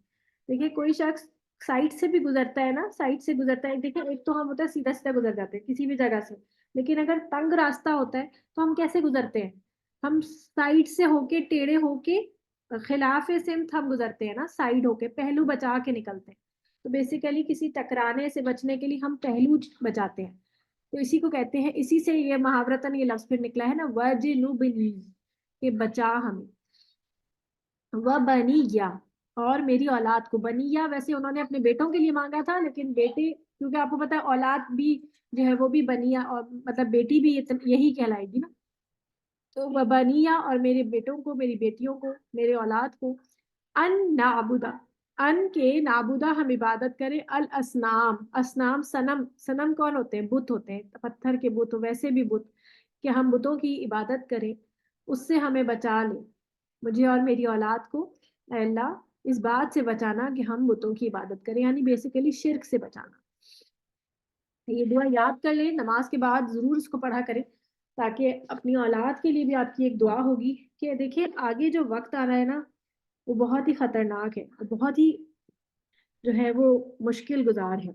دیکھیں کوئی شخص سائٹ سے بھی گزرتا ہے نا، سائٹ سے گزرتا ہے، دیکھیں ایک تو ہم ہوتا ہے سیدھا سیدھا گزر جاتے ہیں کسی بھی جگہ سے، لیکن اگر تنگ راستہ ہوتا ہے تو ہم کیسے گزرتے ہیں؟ ہم سائٹ سے ہو کے ٹیڑھے ہو کے خلاف سمت ہم گزرتے ہیں نا، سائڈ ہو کے پہلو بچا کے نکلتے ہیں۔ تو بیسیکلی کسی ٹکرانے سے بچنے کے لیے ہم پہلو بچاتے ہیں، تو اسی کو کہتے ہیں، اسی سے یہ محاورتاً یہ لفظ پھر نکلا ہے نا وجنوبنی، کہ بچا ہمیں، وبنیہ اور میری اولاد کو۔ بنیہ ویسے انہوں نے اپنے بیٹوں کے لیے مانگا تھا، لیکن بیٹے کیونکہ آپ کو پتا ہے اولاد بھی جو ہے وہ بھی بنیہ، اور مطلب بیٹی بھی یہی کہلائے گی نا، تو وبنیہ اور میرے بیٹوں کو، میری بیٹیوں کو، میرے اولاد کو، ان نعبدہ، ان کے نعبدہ ہم عبادت کریں، الاسنام، اسنام سنم کون ہوتے ہیں؟ بت ہوتے ہیں، پتھر کے بت، ویسے بھی بت، کہ ہم بتوں کی عبادت کریں، اس سے ہمیں بچا لے، مجھے اور میری اولاد کو اے اللہ اس بات سے بچانا کہ ہم بتوں کی عبادت کریں، یعنی بیسیکلی شرک سے بچانا۔ یہ دعا یاد کر لیں، نماز کے بعد ضرور اس کو پڑھا کریں، تاکہ اپنی اولاد کے لیے بھی آپ کی ایک دعا ہوگی کہ دیکھیں آگے جو وقت آ رہا ہے نا وہ بہت ہی خطرناک ہے، بہت ہی جو ہے وہ مشکل گزار ہے۔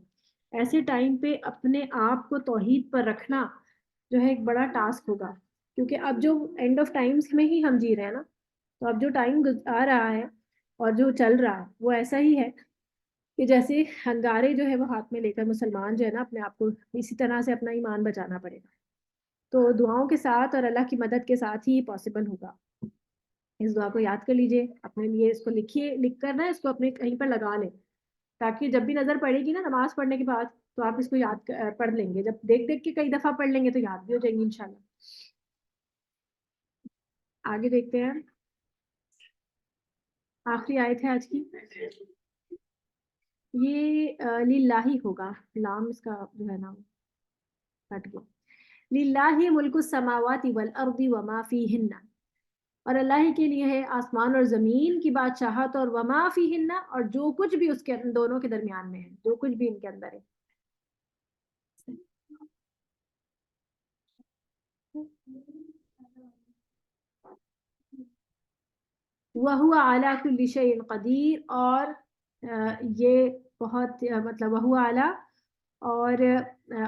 ایسے ٹائم پہ اپنے آپ کو توحید پر رکھنا جو ہے ایک بڑا ٹاسک ہوگا، کیونکہ اب جو اینڈ آف ٹائمز میں ہی ہم جی رہے ہیں نا، تو اب جو ٹائم آ رہا ہے اور جو چل رہا ہے وہ ایسا ہی ہے کہ جیسے ہنگارے جو ہے وہ ہاتھ میں لے کر مسلمان جو ہے نا اپنے آپ کو اسی طرح سے اپنا ایمان بچانا پڑے گا۔ تو دعاؤں کے ساتھ اور اللہ کی مدد کے ساتھ ہی پاسبل ہوگا۔ اس دعا کو یاد کر لیجئے، اپنے لیے اس کو لکھیے، لکھ کر نا اس کو اپنے کہیں پر لگا لیں، تاکہ جب بھی نظر پڑے گی نا نماز پڑھنے کے بعد تو آپ اس کو یاد پڑھ لیں گے، جب دیکھ دیکھ کے کئی دفعہ پڑھ لیں گے تو یاد بھی ہو جائیں گی انشاءاللہ۔ آگے دیکھتے ہیں، آخری آیت ہے آج کی، یہ للہ ہوگا، لام اس کا جو ہے نا کٹ گیا۔ للہ ملک السماوات والارض وما فیہن، اور اللہ کے لیے ہے آسمان اور زمین کی بادشاہت اور وما فیہن، اور جو کچھ بھی اس کے دونوں کے درمیان میں ہے، جو کچھ بھی ان کے اندر ہے۔ وَهُوَ عَلَى كُلِّ شَيْءٍ قَدِيرٌ، اور یہ بہت مطلب وَهُوَ عَلَى، اور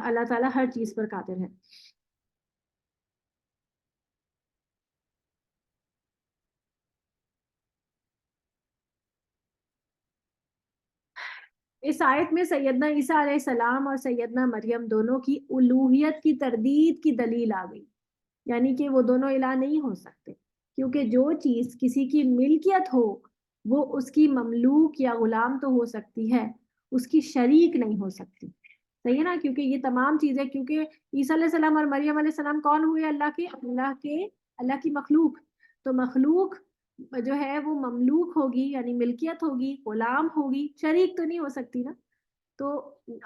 اللہ تعالیٰ ہر چیز پر قادر ہے۔ اس آیت میں سیدنا عیسیٰ علیہ السلام اور سیدنا مریم دونوں کی الوہیت کی تردید کی دلیل آ گئی، یعنی کہ وہ دونوں الہ نہیں ہو سکتے، کیونکہ جو چیز کسی کی ملکیت ہو وہ اس کی مملوک یا غلام تو ہو سکتی ہے، اس کی شریک نہیں ہو سکتی، صحیح ہے نا؟ کیونکہ یہ تمام چیزیں، کیونکہ عیسیٰ علیہ السلام اور مریم علیہ السلام کون ہوئے؟ اللہ کی مخلوق، تو مخلوق جو ہے وہ مملوک ہوگی یعنی ملکیت ہوگی، غلام ہوگی، شریک تو نہیں ہو سکتی نا، تو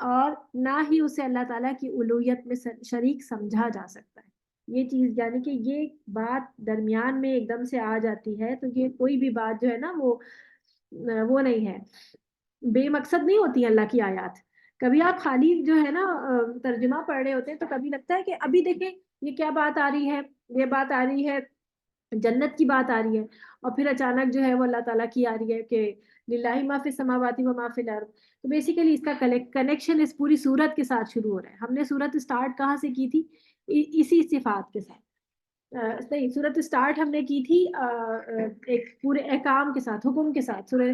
اور نہ ہی اسے اللہ تعالیٰ کی الوہیت میں شریک سمجھا جا سکتا ہے۔ یہ چیز یعنی کہ یہ بات درمیان میں ایک دم سے آ جاتی ہے، تو یہ کوئی بھی بات جو ہے نا وہ نہیں ہے، بے مقصد نہیں ہوتی اللہ کی آیات۔ کبھی آپ خالی جو ہے نا ترجمہ پڑھ رہے ہوتے ہیں تو کبھی لگتا ہے کہ ابھی دیکھیں یہ کیا بات آ رہی ہے، یہ بات آ رہی ہے جنت کی بات آ رہی ہے، اور پھر اچانک جو ہے وہ اللہ تعالیٰ کی آ رہی ہے کہ للہ ما فی السماوات و ما فی الارض۔ تو بیسیکلی اس کا کنیکشن اس پوری سورت کے ساتھ شروع ہو رہا ہے۔ ہم نے سورت اسٹارٹ کہاں سے کی تھی؟ اسی صفات کے ساتھ، نہیں، سورت اسٹارٹ ہم نے کی تھی ایک پورے احکام کے ساتھ، حکم کے ساتھ۔ سورہ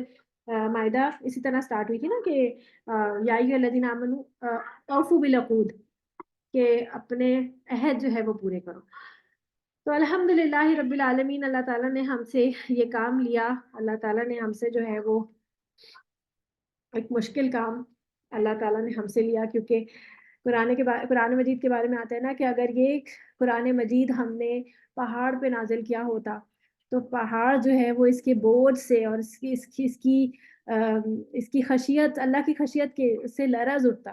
مائدہ اسی طرح اسٹارٹ ہوئی تھی نا کہ یا ایھا الذین آمنوا اوفوا بالعقود، کہ اپنے عہد جو ہے وہ پورے کرو۔ تو الحمدللہ رب العالمین، اللہ تعالیٰ نے ہم سے یہ کام لیا، اللہ تعالیٰ نے ہم سے جو ہے وہ ایک مشکل کام اللہ تعالیٰ نے ہم سے لیا، کیونکہ قرآن مجید کے بارے میں آتا ہے نا کہ اگر یہ قرآن مجید ہم نے پہاڑ پہ نازل کیا ہوتا تو پہاڑ جو ہے وہ اس کے بوجھ سے اور اس کی خشیت، اللہ کی خشیت کے سے لرز اٹھتا،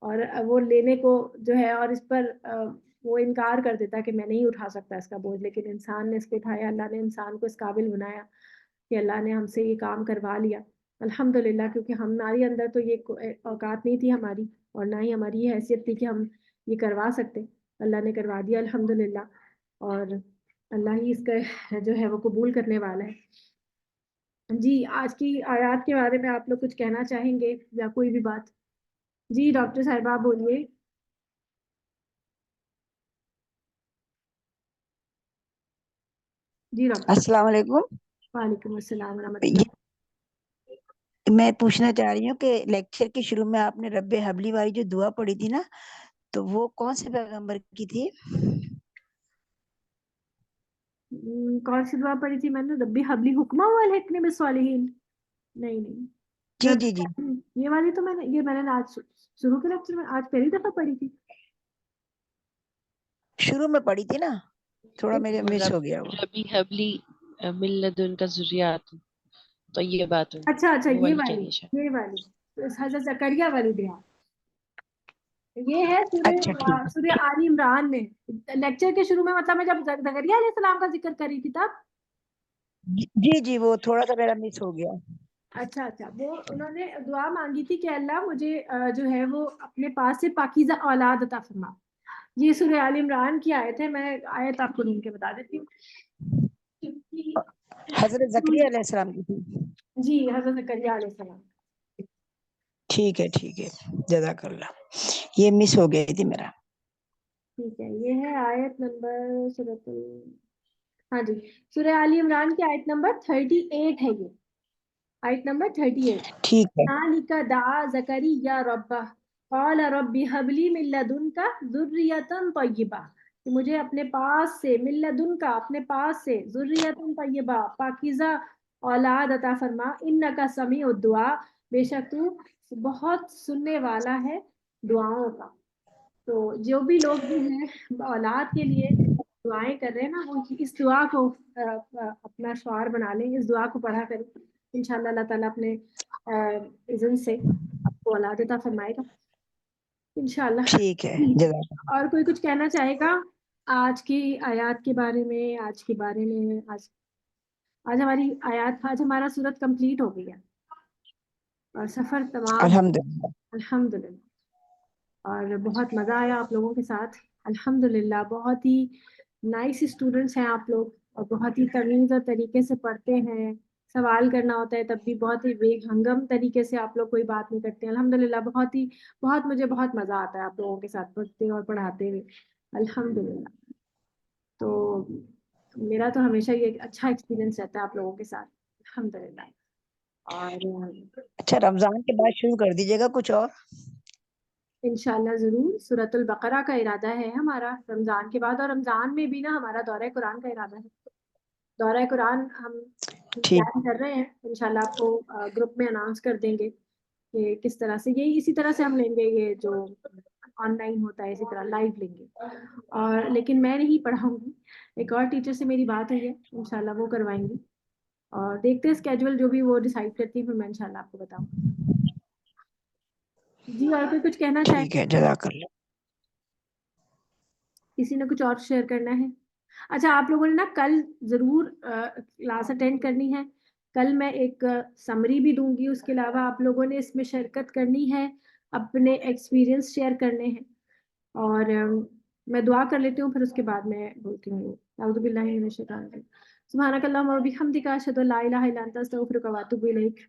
اور وہ لینے کو جو ہے اور اس پر وہ انکار کر دیتا کہ میں نہیں اٹھا سکتا اس کا بوجھ، لیکن انسان نے اس کو اٹھایا، اللہ نے انسان کو اس قابل بنایا کہ اللہ نے ہم سے یہ کام کروا لیا الحمدللہ، کیونکہ ہمارے اندر تو یہ اوقات نہیں تھی ہماری، اور نہ ہی ہماری یہ حیثیت تھی کہ ہم یہ کروا سکتے، اللہ نے کروا دیا الحمدللہ، اور اللہ ہی اس کا جو ہے وہ قبول کرنے والا ہے۔ جی، آج کی آیات کے بارے میں آپ لوگ کچھ کہنا چاہیں گے یا کوئی بھی بات؟ جی ڈاکٹر صاحبہ بولیے۔ جی ڈاکٹر۔ السلام علیکم۔ وعلیکم السلام ورحمۃ اللہ۔ میں پوچھنا چاہ رہی ہوں کہ لیکچر کے شروع میں آپ نے رب حبلی والی جو دعا پڑھی تھی نا، تو وہ کون سے پیغمبر کی تھی؟ کون سی دعا پڑھی تھی میں نے؟ ربی حبلی حکمہ والحقنی بالصالحین؟ نہیں جی جی جی، یہ والی تو میں نے آج شروع کے لیکچر میں آج پہلی دفعہ پڑھی تھی۔ شروع میں پڑھی تھی نا، تھوڑا میرے مس ہو گیا وہ۔ ربی حبلی من لدنک ذریات طیبات، اچھا وہ یہ والی والی حضرت زکریا والی دعا، یہ ہے اچھا ٹھیک ہے۔ سورہ آل عمران میں لیکچر کے شروع میں، مطلب میں جب زکریا علیہ السلام کا ذکر کری تھی تب۔ جی جی، وہ تھوڑا سا میرا مس ہو گیا۔ اچھا اچھا، وہ انہوں نے دعا مانگی تھی کہ اللہ مجھے جو ہے وہ اپنے پاس سے پاکیزہ اولاد عطا فرما. یہ سورہ آل عمران کی آیت ہے. میں آیت آپ کو ڈھونڈ کے بتا دیتی ہوں. حضرت زکریا علیہ السلام کی تھی. جی حضرت زکریا علیہ السلام. ٹھیک ہے جزاک اللہ. یہ مس ہو گئی تھی میرا. ٹھیک ہے، یہ ہے آیت نمبر ہاں جی، سورہ آل عمران کی آیت نمبر 38 ہے. یہ آیت نمبر 38. ٹھیک ہے. ذالک دعا زکریا ربہ قال رب هب لي من لدنك ذریۃ طیبہ، کہ مجھے اپنے پاس سے من لدنک، اپنے پاس سے ذریۃ طیبہ، پاکیزہ اولاد عطا فرما. انک سمیع الدعاء، بے شک تو بہت سننے والا ہے دعاؤں کا. تو جو بھی لوگ جو ہیں اولاد کے لیے دعائیں کر رہے ہیں نا، وہ اس دعا کو اپنا شعار بنا لیں، اس دعا کو پڑھا کریں. انشاءاللہ اللہ تعالیٰ اپنے اذن سے آپ کو اولاد عطا فرمائے گا انشاءاللہ. ٹھیک ہے جزاک اللہ. اور کوئی کچھ کہنا چاہے گا آج کی آیات کے بارے میں؟ آج ہمارا سورت کمپلیٹ ہو گئی ہے اور سفر تمام. الحمدللہ. الحمدللہ. اور بہت مزہ آیا آپ لوگوں کے ساتھ. الحمدللہ بہت ہی نائس اسٹوڈنٹس ہیں آپ لوگ، اور بہت ہی تمیز اور طریقے سے پڑھتے ہیں. سوال کرنا ہوتا ہے تب بھی بہت ہی بے ہنگم طریقے سے آپ لوگ کوئی بات نہیں کرتے. الحمدللہ مجھے بہت مزہ آتا ہے آپ لوگوں کے ساتھ پڑھتے اور پڑھاتے ہوئے. الحمدللہ. تو میرا تو ہمیشہ یہ اچھا ایکسپیرینس رہتا ہے آپ لوگوں کے ساتھ. الحمدللہ. اور اچھا، رمضان کے بعد شروع کر دیجیے گا کچھ اور. انشاءاللہ ضرور. سورۃ البقرہ کا ارادہ ہے ہمارا رمضان کے بعد، اور رمضان میں بھی نا ہمارا دورہ قرآن کا ارادہ ہے. دورہ قرآن ہم ٹھیک. پلان کر رہے ہیں. انشاءاللہ آپ کو گروپ میں اناؤنس کر دیں گے کہ کس طرح سے. اسی طرح سے ہم لیں گے، یہ جو آن لائن ہوتا ہے اسی طرح لائیو لیں گے. اور لیکن میں نہیں پڑھاؤں گی، ایک اور ٹیچر سے میری بات ہوئی ہے، انشاءاللہ وہ کروائیں گی. اور دیکھتے ہیں اسکیجول جو بھی وہ ڈیسائیڈ کرتی ہے، پھر میں انشاءاللہ آپ کو بتاؤں. جی اور کوئی کچھ کہنا چاہے؟ ٹھیک ہے جزاک اللہ. کسی نے کچھ اور شیئر کرنا ہے؟ اچھا، آپ لوگوں نے نا کل ضرور کلاس اٹینڈ کرنی ہے. کل میں ایک سمری بھی دوں گی. اس کے علاوہ آپ لوگوں نے اس میں شرکت کرنی ہے، اپنے ایکسپیرینس شیئر کرنے ہیں. اور میں دعا کر لیتی ہوں، پھر اس کے بعد میں بولتی ہوں. اعوذ باللہ من الشیطان الرجیم. سبحانک اللہم و بحمدک، اشہد ان لا الہ الا انت، استغفرک و اتوب الیک.